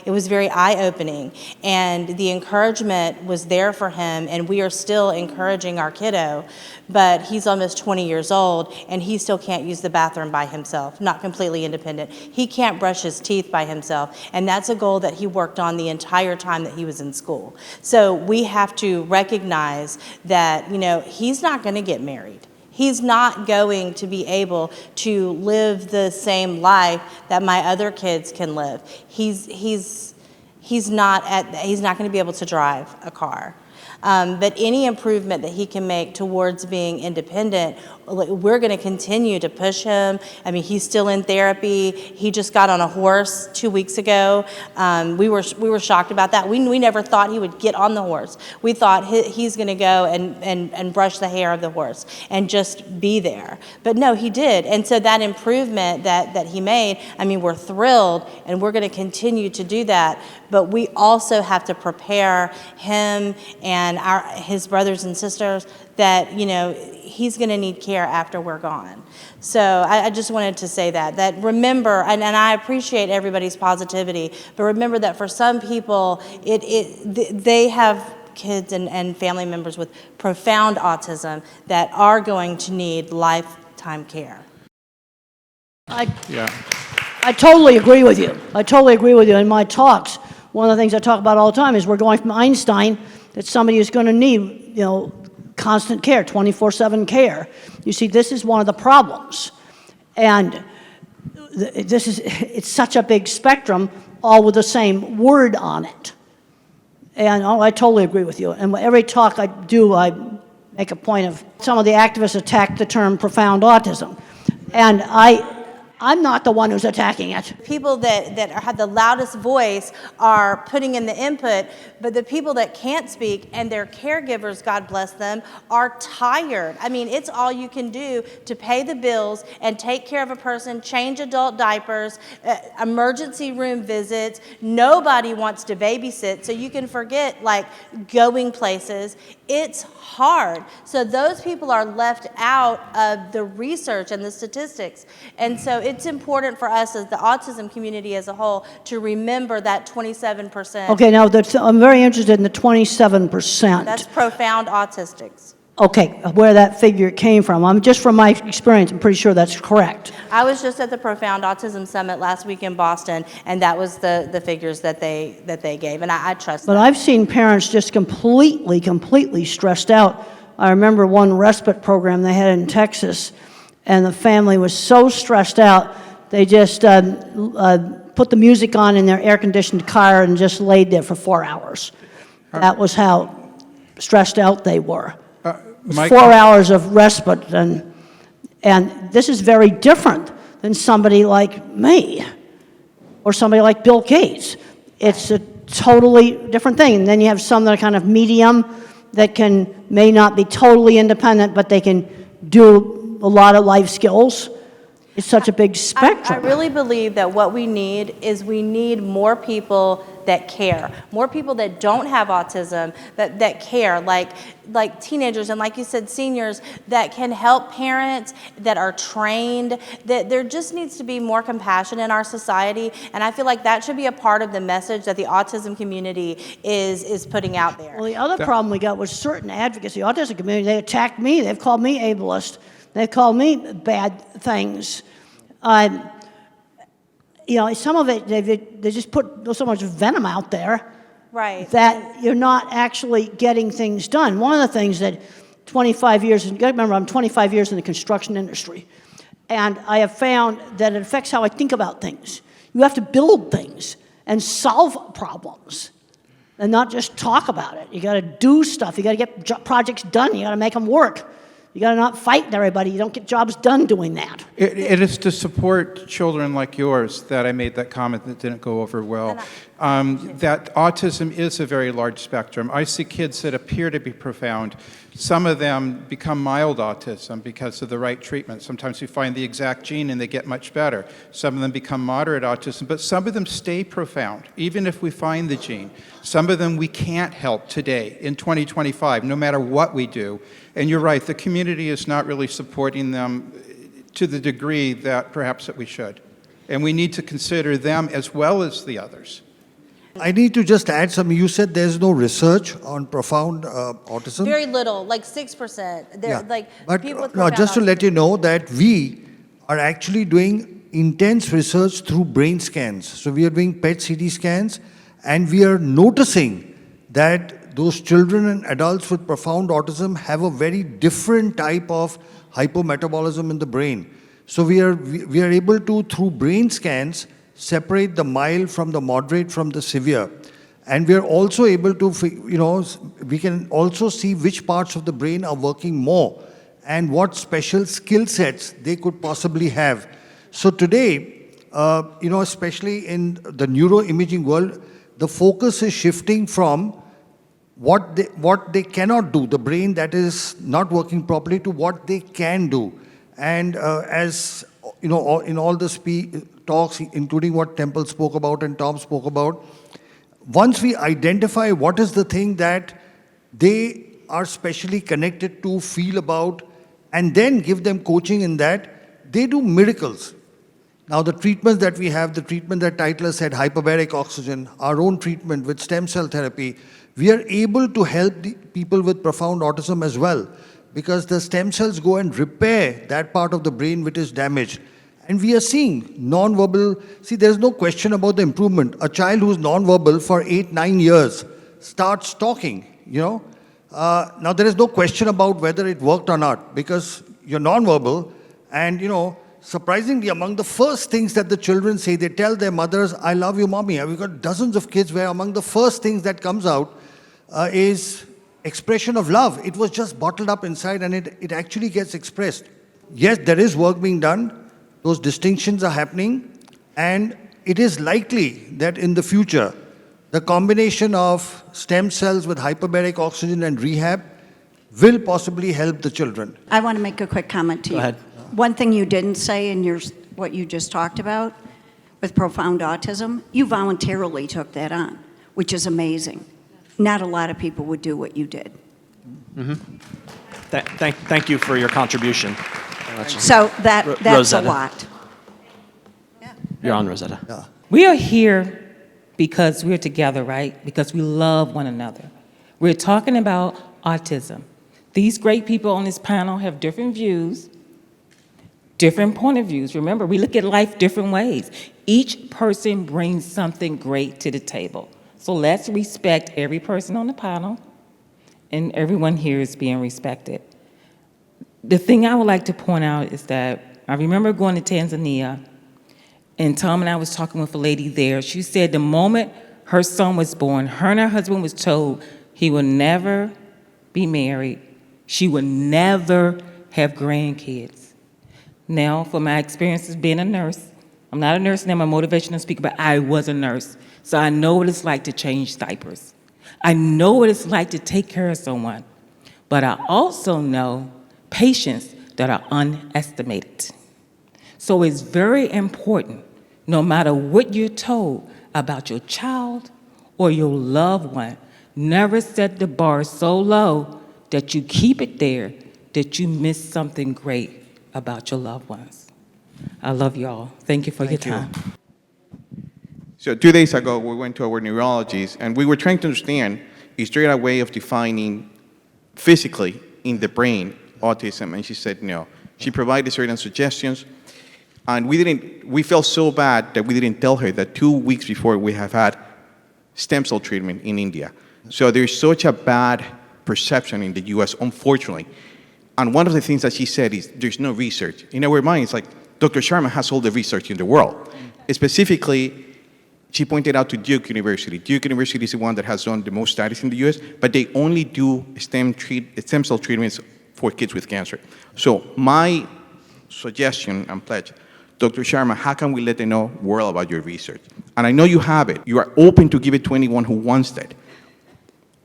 it was very eye-opening. And the encouragement was there for him, and we are still encouraging our kiddo, but he's almost 20 years old, and he still can't use the bathroom by himself, not completely independent. He can't brush his teeth by himself, and that's a goal that he worked on the entire time that he was in school. So we have to recognize that, you know, he's not going to get married. He's not going to be able to live the same life that my other kids can live. He's not going to be able to drive a car. But any improvement that he can make towards being independent, we're going to continue to push him. I mean, he's still in therapy. He just got on a horse 2 weeks ago. We were shocked about that. We never thought he would get on the horse. We thought he's going to go and brush the hair of the horse and just be there. But no, he did. And so that improvement that he made, I mean, we're thrilled, and we're going to continue to do that. But we also have to prepare him and his brothers and sisters that, you know, he's going to need care after we're gone. So I just wanted to say that remember, and I appreciate everybody's positivity, but remember that for some people, they have kids and family members with profound autism that are going to need lifetime care. I totally agree with you. I totally agree with you. In my talks, one of the things I talk about all the time is we're going from Einstein, that somebody is going to need, you know, constant care, 24/7 care. You see, this is one of the problems. And it's such a big spectrum, all with the same word on it. And I totally agree with you. And every talk I do, I make a point of, some of the activists attack the term profound autism. And I I'm not the one who's attacking it. People that have the loudest voice are putting in the input, but the people that can't speak and their caregivers, God bless them, are tired. I mean, it's all you can do to pay the bills and take care of a person, change adult diapers, emergency room visits. Nobody wants to babysit, so you can forget like going places. It's hard. So those people are left out of the research and the statistics. And so it's important for us as the autism community as a whole to remember that 27%. Okay, now I'm very interested in the 27%. That's profound autistics. Okay, where that figure came from. Just from my experience, I'm pretty sure that's correct. I was just at the Profound Autism Summit last week in Boston, and that was the figures that they gave, and I trust But that. I've seen parents just completely stressed out. I remember one respite program they had in Texas, and the family was so stressed out, they just put the music on in their air-conditioned car and just laid there for 4 hours. That was how stressed out they were. It was 4 hours of respite, and this is very different than somebody like me or somebody like Bill Gates. It's a totally different thing. And then you have some that are kind of medium that may not be totally independent, but they can do a lot of life skills. It's such a big spectrum. I really believe that what we need more people that care, more people that don't have autism, that care, like teenagers and like you said, seniors, that can help parents, that are trained, that there just needs to be more compassion in our society, and I feel like that should be a part of the message that the autism community is putting out there. Well, the other problem we got was certain advocates, the autism community, they attacked me, they've called me ableist, they've called me bad things. You know, some of it, they just put so much venom out there right. that you're not actually getting things done. One of the things that 25 years, you gotta remember I'm 25 years in the construction industry, and I have found that it affects how I think about things. You have to build things and solve problems and not just talk about it. You gotta do stuff, you gotta get projects done, you gotta make them work. You got to not fight everybody. You don't get jobs done doing that. It is to support children like yours that I made that comment that didn't go over well. That autism is a very large spectrum. I see kids that appear to be profound. Some of them become mild autism because of the right treatment. Sometimes we find the exact gene and they get much better. Some of them become moderate autism, but some of them stay profound, even if we find the gene. Some of them we can't help today in 2025, no matter what we do. And you're right, the community is not really supporting them to the degree that perhaps that we should. And we need to consider them as well as the others. I need to just add something. You said there's no research on profound autism. Very little, like 6%. But people with no, profound just to autism. let you know that we are actually doing intense research through brain scans. So we are doing PET CT scans, and we are noticing that those children and adults with profound autism have a very different type of hypometabolism in the brain. So we are able to, through brain scans, separate the mild from the moderate from the severe. And we are also able to, we can also see which parts of the brain are working more and what special skill sets they could possibly have. So today, especially in the neuroimaging world, the focus is shifting from what they cannot do, the brain that is not working properly, to what they can do. And as you know, in all the talks, including what Temple spoke about and Tom spoke about, once we identify what is the thing that they are specially connected to, feel about, and then give them coaching in that, they do miracles. Now the treatments that we have, the treatment that Tytler said, hyperbaric oxygen, our own treatment with stem cell therapy, we are able to help the people with profound autism as well, because the stem cells go and repair that part of the brain which is damaged. And we are seeing non-verbal, see, there's no question about the improvement. A child who's non-verbal for 8-9 years starts talking, Now there is no question about whether it worked or not, because you're non-verbal, and surprisingly, among the first things that the children say, they tell their mothers, "I love you, mommy." We've got dozens of kids where among the first things that comes out is expression of love. It was just bottled up inside, and it actually gets expressed. Yes, there is work being done. Those distinctions are happening, and it is likely that in the future, the combination of stem cells with hyperbaric oxygen and rehab will possibly help the children. I want to make a quick comment to you. Go ahead. One thing you didn't say in what you just talked about with profound autism, you voluntarily took that on, which is amazing. Not a lot of people would do what you did. Thank you for your contribution. So that's Rosetta. a lot. You're on, Rosetta. We are here because we're together, right? Because we love one another. We're talking about autism. These great people on this panel have different views, different point of views. Remember, we look at life different ways. Each person brings something great to the table. So let's respect every person on the panel, and everyone here is being respected. The thing I would like to point out is that I remember going to Tanzania, and Tom and I was talking with a lady there. She said the moment her son was born, her and her husband was told he would never be married. She would never have grandkids. Now, for my experience as being a nurse, I'm not a nurse now, I'm a motivational speaker, but I was a nurse. So I know what it's like to change diapers. I know what it's like to take care of someone. But I also know patients that are underestimated. So it's very important, no matter what you're told about your child or your loved one, never set the bar so low that you keep it there, that you miss something great about your loved ones. I love you all. Thank you for your time. So 2 days ago, we went to our neurologist, and we were trying to understand, is there a way of defining physically in the brain autism? And she said no. She provided certain suggestions, and we felt so bad that we didn't tell her that 2 weeks before we have had stem cell treatment in India. So there's such a bad perception in the US, unfortunately. And one of the things that she said is there's no research. In our minds, like, Dr. Sharma has all the research in the world. Specifically, she pointed out to Duke University. Duke University is the one that has done the most studies in the US, but they only do stem cell treatments for kids with cancer. So my suggestion and pledge, Dr. Sharma, how can we let the world about your research? And I know you have it. You are open to give it to anyone who wants that.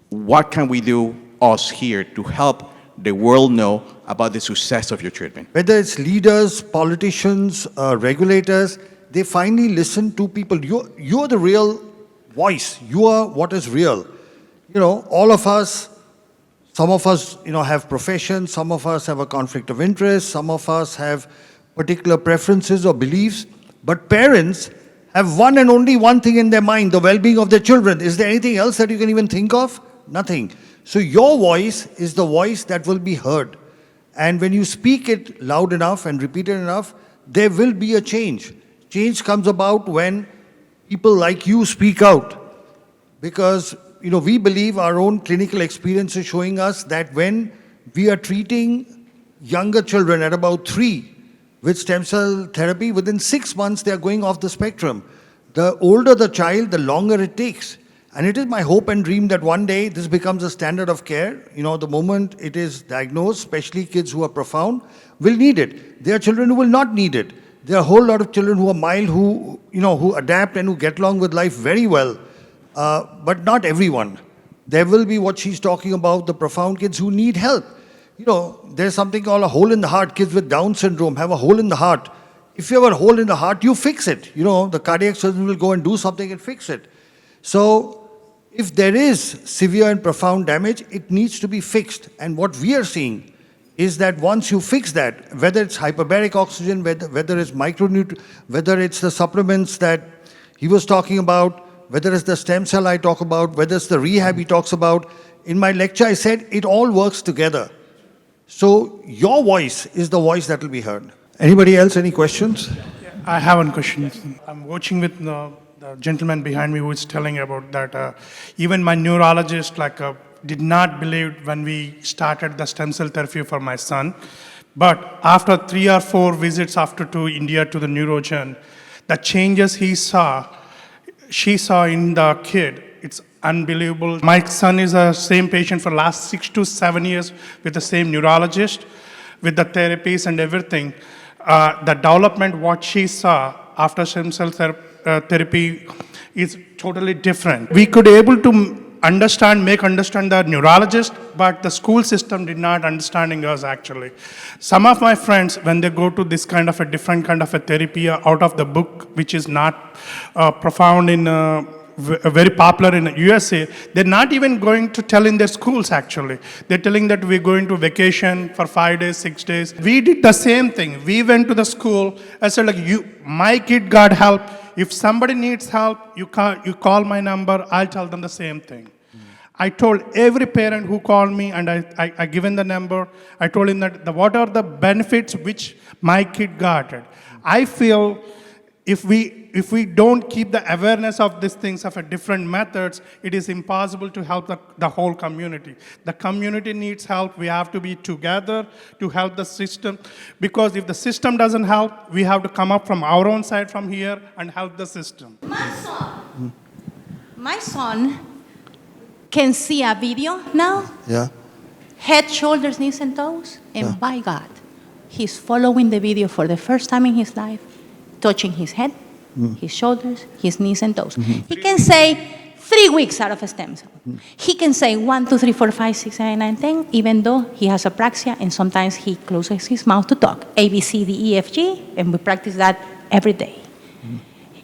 What can we do, us here, to help the world know about the success of your treatment? Whether it's leaders, politicians, regulators, they finally listen to people. You're the real voice. You are what is real. All of us, some of us, have professions, some of us have a conflict of interest, some of us have particular preferences or beliefs, but parents have one and only one thing in their mind, the well-being of their children. Is there anything else that you can even think of? Nothing. So your voice is the voice that will be heard. And when you speak it loud enough and repeat it enough, there will be a change. Change comes about when people like you speak out. Because, we believe our own clinical experience is showing us that when we are treating younger children at about 3 with stem cell therapy, within 6 months they are going off the spectrum. The older the child, the longer it takes. And it is my hope and dream that one day this becomes a standard of care. The moment it is diagnosed, especially kids who are profound, will need it. There are children who will not need it. There are a whole lot of children who are mild, who adapt and who get along with life very well. But not everyone. There will be what she's talking about, the profound kids who need help. There's something called a hole in the heart. Kids with Down syndrome have a hole in the heart. If you have a hole in the heart, you fix it. The cardiac surgeon will go and do something and fix it. So if there is severe and profound damage, it needs to be fixed. And what we are seeing is that once you fix that, whether it's hyperbaric oxygen, whether it's micronutrients, whether it's the supplements that he was talking about, whether it's the stem cell I talk about, whether it's the rehab he talks about, in my lecture I said it all works together. So your voice is the voice that will be heard. Anybody else, any questions? I have one question. I'm watching with the gentleman behind me who is telling about that. Even my neurologist did not believe when we started the stem cell therapy for my son. But after 3 or 4 visits to India to the neurodevelopmental, the changes she saw in the kid, it's unbelievable. My son is the same patient for the last 6 to 7 years with the same neurologist, with the therapies and everything. the development, what she saw after stem cell therapy is totally different. We could able to make understand the neurologist, but the school system did not understanding us actually. Some of my friends, when they go to this kind of a different kind of a therapy out of the book, which is not profound in very popular in USA, they're not even going to tell in their schools actually. They're telling that we're going to vacation for 5 days, 6 days. We did the same thing. We went to the school. I said like, my kid got help. If somebody needs help, you call my number, I'll tell them the same thing. I told every parent who called me, and I given the number, I told him that what are the benefits which my kid got. I feel if we don't keep the awareness of these things, of a different methods, it is impossible to help the whole community. The community needs help. We have to be together to help the system. Because if the system doesn't help, we have to come up from our own side from here and help the system. My son can see a video now, head, shoulders, knees, and toes, and by God, he's following the video for the first time in his life, touching his head, his shoulders, his knees, and toes. He can say 3 weeks out of a stem cell. He can say 1, 2, 3, 4, 5, 6, 7, 8, 9, 10, even though he has apraxia, and sometimes he closes his mouth to talk. A, B, C, D, E, F, G, and we practice that every day.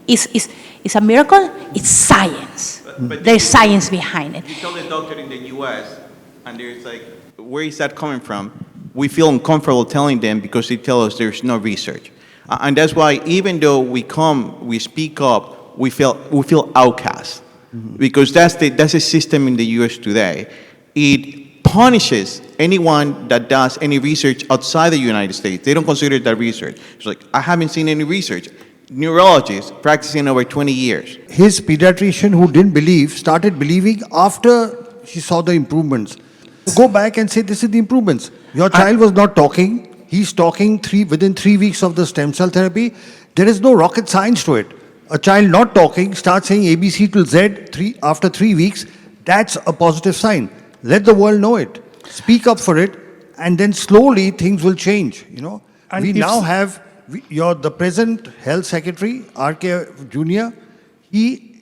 It's a miracle. It's science. But there's science behind it. You tell the doctor in the U.S., and there's like, where is that coming from? We feel uncomfortable telling them because they tell us there's no research. And that's why even though we speak up, we feel outcast. Because that's the system in the U.S. today. It punishes anyone that does any research outside the United States. They don't consider that research. It's like, I haven't seen any research. Neurologist practicing over 20 years. His pediatrician who didn't believe started believing after she saw the improvements. Go back and say, this is the improvements. Your child was not talking. He's talking within 3 weeks of the stem cell therapy. There is no rocket science to it. A child not talking starts saying ABC till Z after 3 weeks. That's a positive sign. Let the world know it. Speak up for it, and then slowly things will change. And we now have the present health secretary, R.K. Jr., he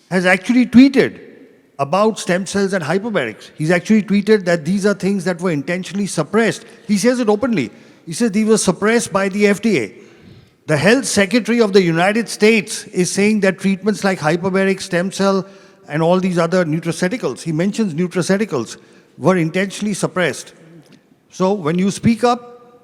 has actually tweeted about stem cells and hyperbarics. He's actually tweeted that these are things that were intentionally suppressed. He says it openly. He says these were suppressed by the FDA. The health secretary of the United States is saying that treatments like hyperbaric, stem cell, and all these other nutraceuticals, he mentions nutraceuticals, were intentionally suppressed. So when you speak up,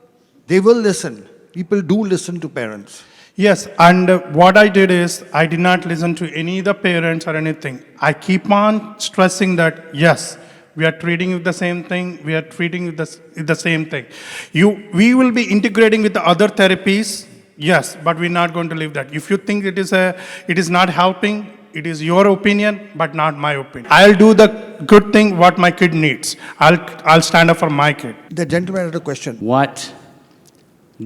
they will listen. People do listen to parents. Yes, and what I did is, I did not listen to any of the parents or anything. I keep on stressing that, yes, we are treating with the same thing, we are treating with the same thing. We will be integrating with the other therapies, yes, but we're not going to leave that. If you think it is not helping, it is your opinion, but not my opinion. I'll do the good thing what my kid needs. I'll stand up for my kid. The gentleman had a question. What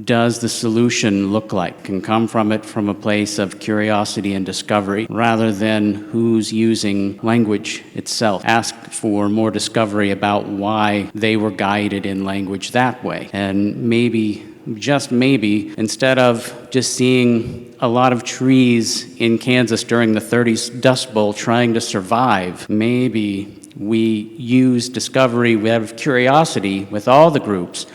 does the solution look like? Can come from a place of curiosity and discovery rather than who's using language itself. Ask for more discovery about why they were guided in language that way. And maybe, just maybe, instead of just seeing a lot of trees in Kansas during the 30s Dust Bowl trying to survive, maybe we use discovery, we have curiosity with all the groups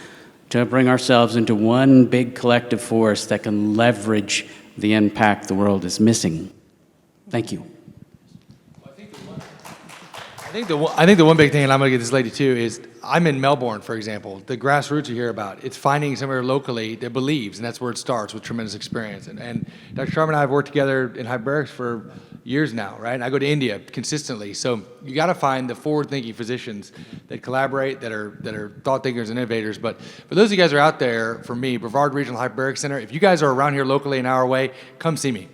to bring ourselves into one big collective force that can leverage the impact the world is missing. Thank you. I think the one big thing, and I'm going to get this lady too, is I'm in Melbourne, for example. The grassroots you hear about, it's finding somewhere locally that believes, and that's where it starts with tremendous experience. And Dr. Sharma and I have worked together in hyperbarics for years now, right? And I go to India consistently. So you got to find the forward-thinking physicians that collaborate, that are thought thinkers and innovators. But for those of you guys who are out there, for me, Brevard Regional Hyperbaric Center, if you guys are around here locally an hour away, come see me.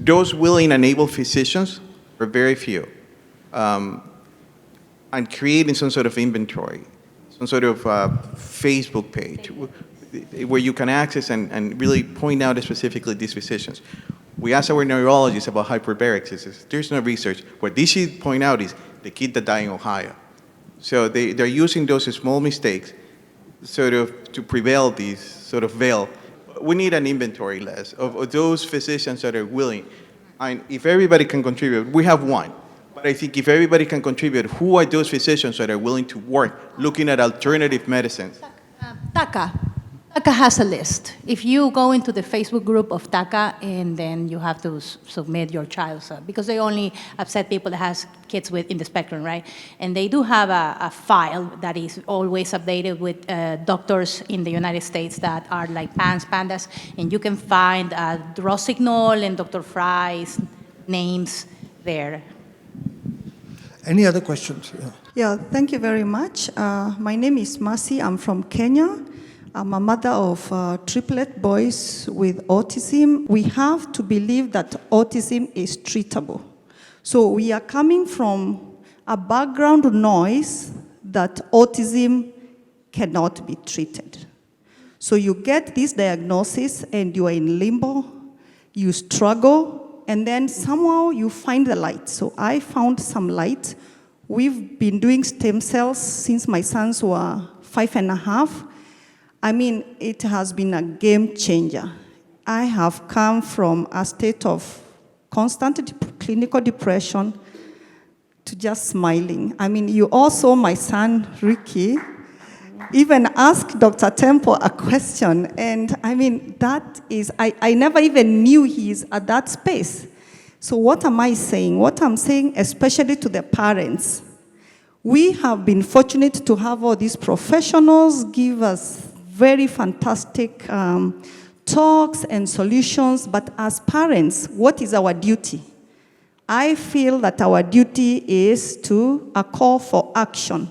Those willing and able physicians are very few. And creating some sort of inventory, some sort of Facebook page where you can access and really point out specifically these physicians. We asked our neurologists about hyperbarics. There's no research. What they should point out is the kid that died in Ohio. So they're using those small mistakes sort of to prevail these sort of veil, we need an inventory list of those physicians that are willing. And if everybody can contribute, we have one. But I think if everybody can contribute, who are those physicians that are willing to work looking at alternative medicines? TACA has a list. If you go into the Facebook group of TACA, and then you have to submit your child, because they only accept people that has kids in the spectrum, right? And they do have a file that is always updated with doctors in the United States that are like pandas, and you can find Rossignol and Dr. Fry's names there. Any other questions? Yeah, thank you very much. My name is Masi. I'm from Kenya. I'm a mother of triplet boys with autism. We have to believe that autism is treatable. So we are coming from a background noise that autism cannot be treated. So you get this diagnosis and you are in limbo, you struggle, and then somehow you find the light. So I found some light. We've been doing stem cells since my sons were 5.5. I mean, it has been a game changer. I have come from a state of constant clinical depression to just smiling. I mean, you all saw my son, Ricky, even ask Dr. Temple a question. And I mean, that is, I never even knew he's at that space. So what am I saying? What I'm saying, especially to the parents, we have been fortunate to have all these professionals give us very fantastic talks and solutions, but as parents, what is our duty? I feel that our duty is to a call for action.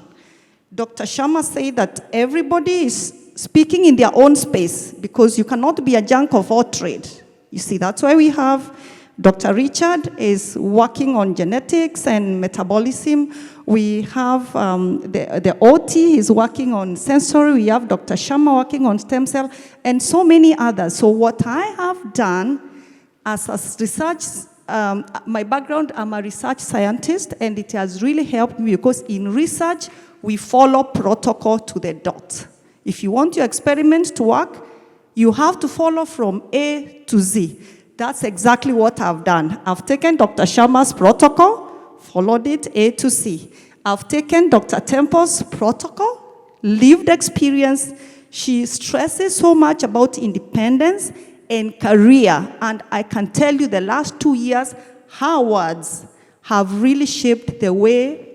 Dr. Sharma said that everybody is speaking in their own space because you cannot be a jack of all trade. You see, that's why we have Dr. Richard is working on genetics and metabolism. We have the OT is working on sensory. We have Dr. Sharma working on stem cell, and so many others. So what I have done as a research, my background, I'm a research scientist, and it has really helped me because in research, we follow protocol to the dot. If you want your experiment to work, you have to follow from A to Z. That's exactly what I've done. I've taken Dr. Sharma's protocol, followed it A to C. I've taken Dr. Temple's protocol, lived experience. She stresses so much about independence and career. And I can tell you the last 2 years, her words have really shaped the way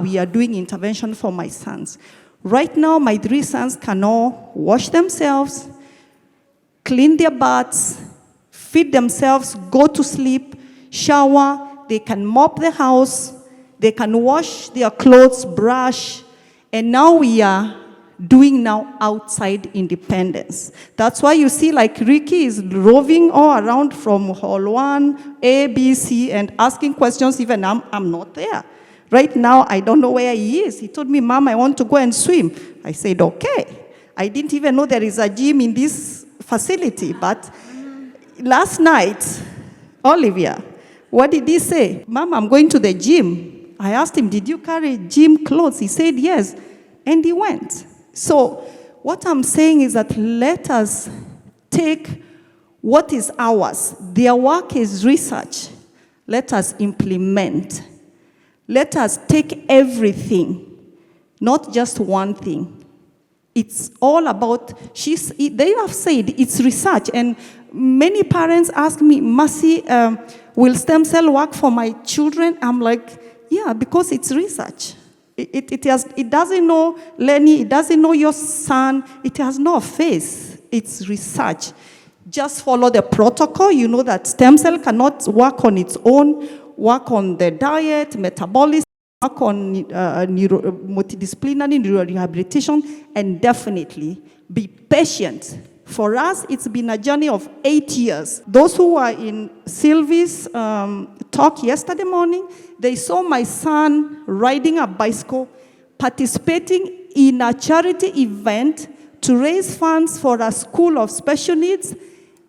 we are doing intervention for my sons. Right now, my 3 sons can all wash themselves, clean their butts, feed themselves, go to sleep, shower, they can mop the house, they can wash their clothes, brush, and now we are doing now outside independence. That's why you see like Ricky is roving all around from hall 1, A, B, C, and asking questions even I'm not there. Right now, I don't know where he is. He told me, Mom, I want to go and swim. I said, okay. I didn't even know there is a gym in this facility, but last night, Olivia, what did he say? Mom, I'm going to the gym. I asked him, did you carry gym clothes? He said, yes. And he went. So what I'm saying is that let us take what is ours. Their work is research. Let us implement. Let us take everything, not just one thing. It's all about, they have said it's research, and many parents ask me, Mercy, will stem cell work for my children? I'm like, yeah, because it's research. It doesn't know Lenny, it doesn't know your son, it has no face. It's research. Just follow the protocol. You know that stem cell cannot work on its own. Work on the diet, metabolism, work on multidisciplinary neurorehabilitation, and definitely be patient. For us, it's been a journey of 8 years. Those who were in Sylvie's talk yesterday morning, they saw my son riding a bicycle, participating in a charity event to raise funds for a school of special needs,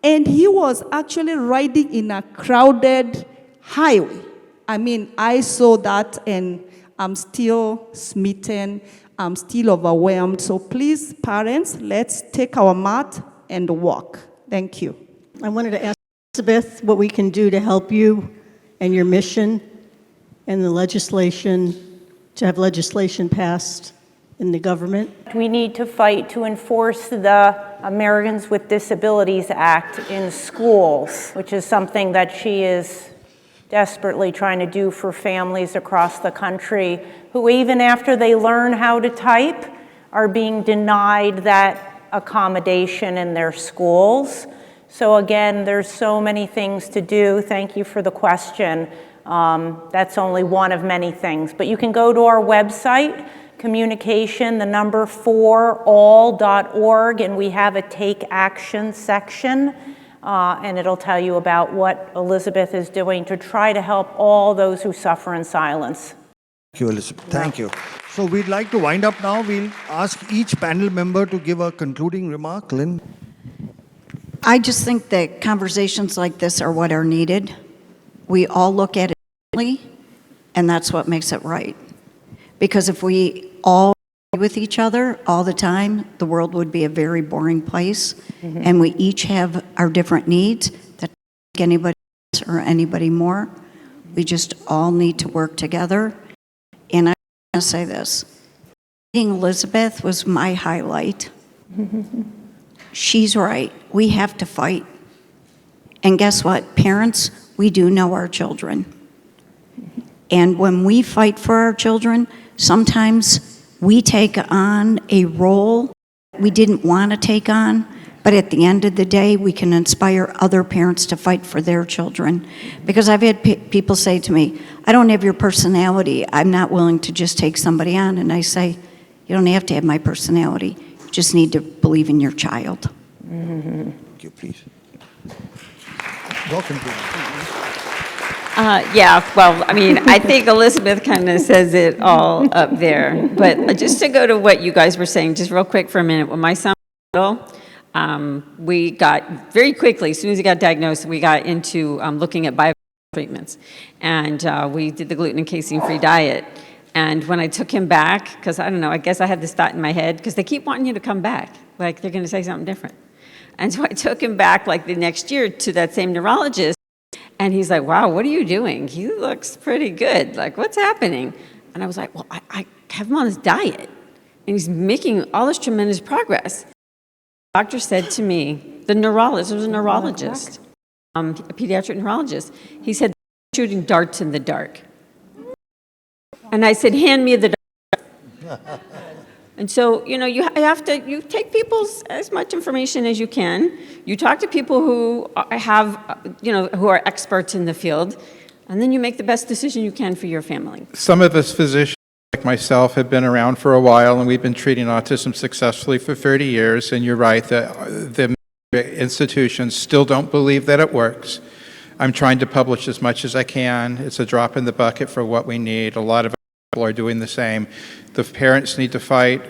and he was actually riding in a crowded highway. I mean, I saw that and I'm still smitten. I'm still overwhelmed. So please, parents, let's take our mat and walk. Thank you. I wanted to ask Elizabeth what we can do to help you and your mission and the legislation, to have legislation passed in the government. We need to fight to enforce the Americans with Disabilities Act in schools, which is something that she is desperately trying to do for families across the country who, even after they learn how to type, are being denied that accommodation in their schools. So again, there's so many things to do. Thank you for the question. That's only one of many things. But you can go to our website, communication, 4all.org, and we have a take action section. And it'll tell you about what Elizabeth is doing to try to help all those who suffer in silence. Thank you, Elizabeth. Thank you. So we'd like to wind up now. We'll ask each panel member to give a concluding remark. Lynn? I just think that conversations like this are what are needed. We all look at it differently, and that's what makes it right. Because if we all agree with each other all the time, the world would be a very boring place. And we each have our different needs that don't make anybody less or anybody more. We just all need to work together. And I want to say this. Meeting Elizabeth was my highlight. She's right. We have to fight. And guess what? Parents, we do know our children. And when we fight for our children, sometimes we take on a role we didn't want to take on, but at the end of the day, we can inspire other parents to fight for their children. Because I've had people say to me, I don't have your personality. I'm not willing to just take somebody on. And I say, you don't have to have my personality. You just need to believe in your child. Thank you, please. Welcome to Yeah, well, I mean, I think Elizabeth kind of says it all up there. But just to go to what you guys were saying, just real quick for a minute, when my son was little, we got very quickly, as soon as he got diagnosed, we got into looking at bio treatments. And we did the gluten and casein-free diet. And when I took him back, because I don't know, I guess I had this thought in my head, because they keep wanting you to come back, like they're going to say something different. And so I took him back like the next year to that same neurologist. And he's like, wow, what are you doing? He looks pretty good. Like, what's happening? And I was like, well, I have him on this diet. And he's making all this tremendous progress. The doctor said to me, the neurologist, it was a neurologist, a pediatric neurologist. He said, shooting darts in the dark. And I said, hand me the dart. And so, you know, you take people's as much information as you can. You talk to people who have, who are experts in the field, and then you make the best decision you can for your family. Some of us physicians, like myself, have been around for a while, and we've been treating autism successfully for 30 years, and you're right, the institutions still don't believe that it works. I'm trying to publish as much as I can. It's a drop in the bucket for what we need. A lot of people are doing the same. The parents need to fight.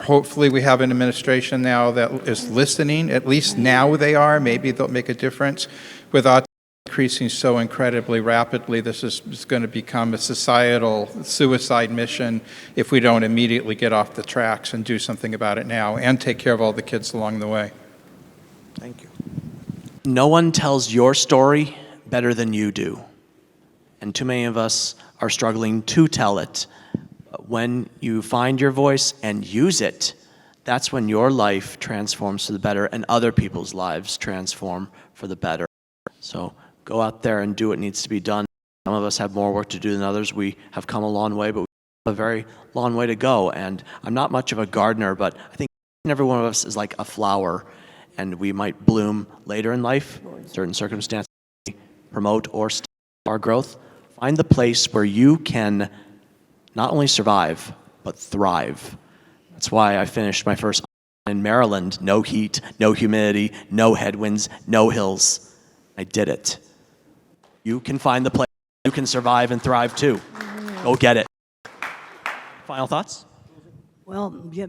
Hopefully we have an administration now that is listening. At least now they are. Maybe they'll make a difference. With autism increasing so incredibly rapidly, this is going to become a societal suicide mission if we don't immediately get off the tracks and do something about it now and take care of all the kids along the way. Thank you. No one tells your story better than you do. And too many of us are struggling to tell it. But when you find your voice and use it, that's when your life transforms for the better and other people's lives transform for the better. So go out there and do what needs to be done. Some of us have more work to do than others. We have come a long way, but we have a very long way to go. And I'm not much of a gardener, but I think every one of us is like a flower, and we might bloom later in life. Certain circumstances promote or stop our growth. Find the place where you can not only survive, but thrive. That's why I finished my first in Maryland. No heat, no humidity, no headwinds, no hills. I did it. You can find the place you can survive and thrive too. Go get it. Final thoughts? Well, yeah,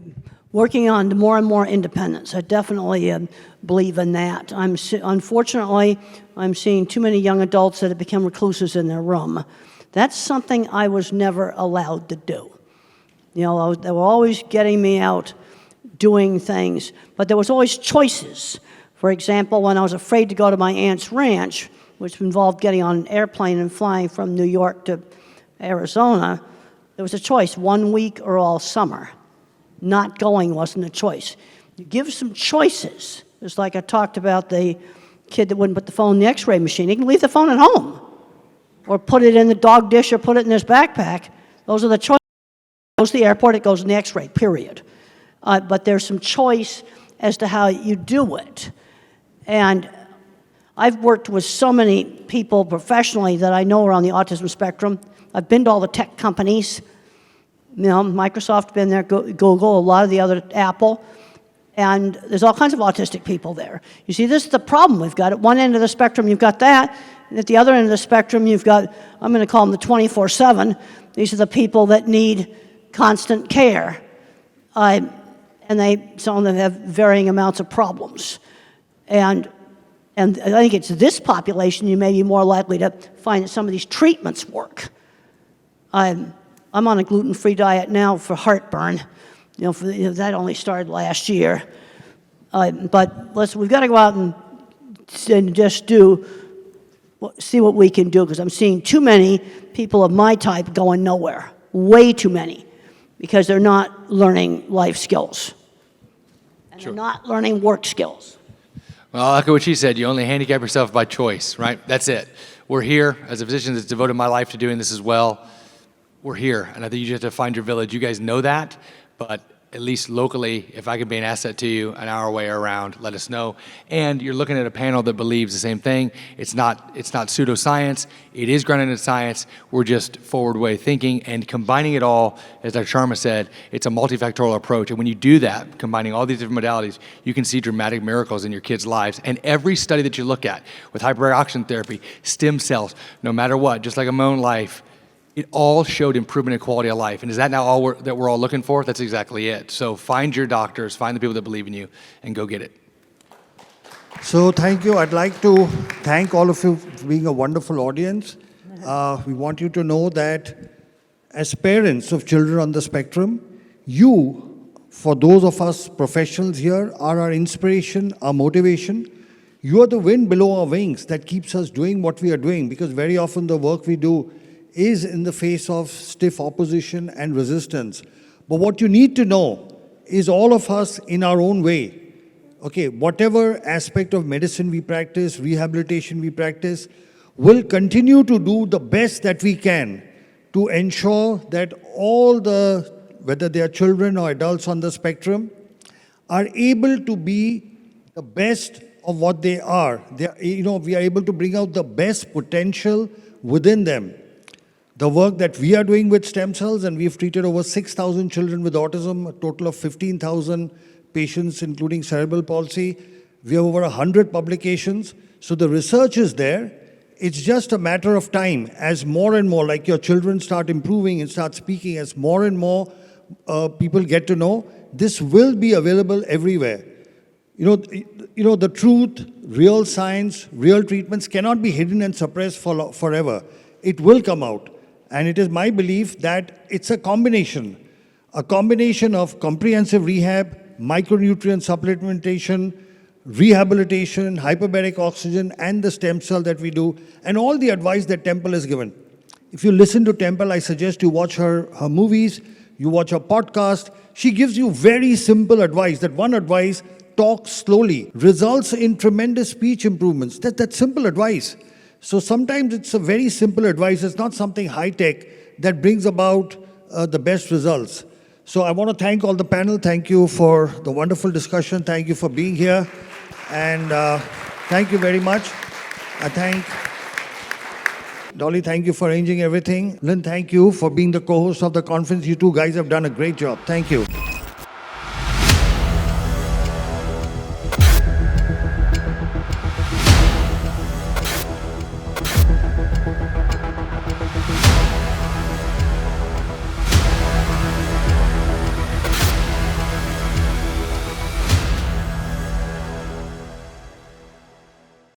working on more and more independence. I definitely believe in that. Unfortunately, I'm seeing too many young adults that have become recluses in their room. That's something I was never allowed to do. You know, they were always getting me out doing things, but there was always choices. For example, when I was afraid to go to my aunt's ranch, which involved getting on an airplane and flying from New York to Arizona, there was a choice, 1 week or all summer. Not going wasn't a choice. You give some choices. It's like I talked about the kid that wouldn't put the phone in the x-ray machine. He can leave the phone at home, or put it in the dog dish, or put it in his backpack. Those are the choices. It goes to the airport, it goes in the x-ray, period. But there's some choice as to how you do it. And I've worked with so many people professionally that I know are on the autism spectrum. I've been to all the tech companies. You know, Microsoft, been there, Google, a lot of the other, Apple. And there's all kinds of autistic people there. You see, this is the problem we've got. At one end of the spectrum, you've got that. And at the other end of the spectrum, you've got, I'm going to call them the 24/7. These are the people that need constant care. And some of them have varying amounts of problems. And I think it's this population you may be more likely to find that some of these treatments work. I'm on a gluten-free diet now for heartburn. That only started last year. But we've got to go out and just see what we can do, because I'm seeing too many people of my type going nowhere. Way too many, because they're not learning life skills. And they're not learning work skills. Well, I'll echo what she said. You only handicap yourself by choice, right? That's it. We're here as a physician that's devoted my life to doing this as well. We're here, and I think you just have to find your village. You guys know that, but at least locally, if I can be an asset to you an hour way or around, let us know. And you're looking at a panel that believes the same thing. It's not pseudoscience. It is grounded in science. We're just forward way thinking and combining it all. As Dr. Sharma said, it's a multifactorial approach. And when you do that, combining all these different modalities, you can see dramatic miracles in your kids' lives. And every study that you look at with hyperbaric oxygen therapy, stem cells, no matter what, just like in my own life, it all showed improvement in quality of life. And is that now all we're all looking for? That's exactly it. So find your doctors, find the people that believe in you, and go get it. So thank you. I'd like to thank all of you for being a wonderful audience. We want you to know that as parents of children on the spectrum, you, for those of us professionals here, are our inspiration, our motivation. You are the wind below our wings that keeps us doing what we are doing, because very often the work we do is in the face of stiff opposition and resistance. But what you need to know is all of us in our own way, okay, whatever aspect of medicine we practice, rehabilitation we practice, will continue to do the best that we can to ensure that all whether they are children or adults on the spectrum, are able to be the best of what they are. We are able to bring out the best potential within them. The work that we are doing with stem cells, and we've treated over 6,000 children with autism, a total of 15,000 patients, including cerebral palsy. We have over 100 publications. So the research is there. It's just a matter of time as more and more, like your children start improving and start speaking, as more and more people get to know, this will be available everywhere. The truth, real science, real treatments cannot be hidden and suppressed forever. It will come out. And it is my belief that it's a combination of comprehensive rehab, micronutrient supplementation, rehabilitation, hyperbaric oxygen, and the stem cell that we do, and all the advice that Temple has given. If you listen to Temple, I suggest you watch her movies, you watch her podcast. She gives you very simple advice. That one advice, talk slowly, results in tremendous speech improvements. That's simple advice. So sometimes it's a very simple advice. It's not something high-tech that brings about the best results. So I want to thank all the panel. Thank you for the wonderful discussion. Thank you for being here. And thank you very much. I thank Dolly, thank you for arranging everything. Lynn, thank you for being the co-host of the conference. You two guys have done a great job. Thank you.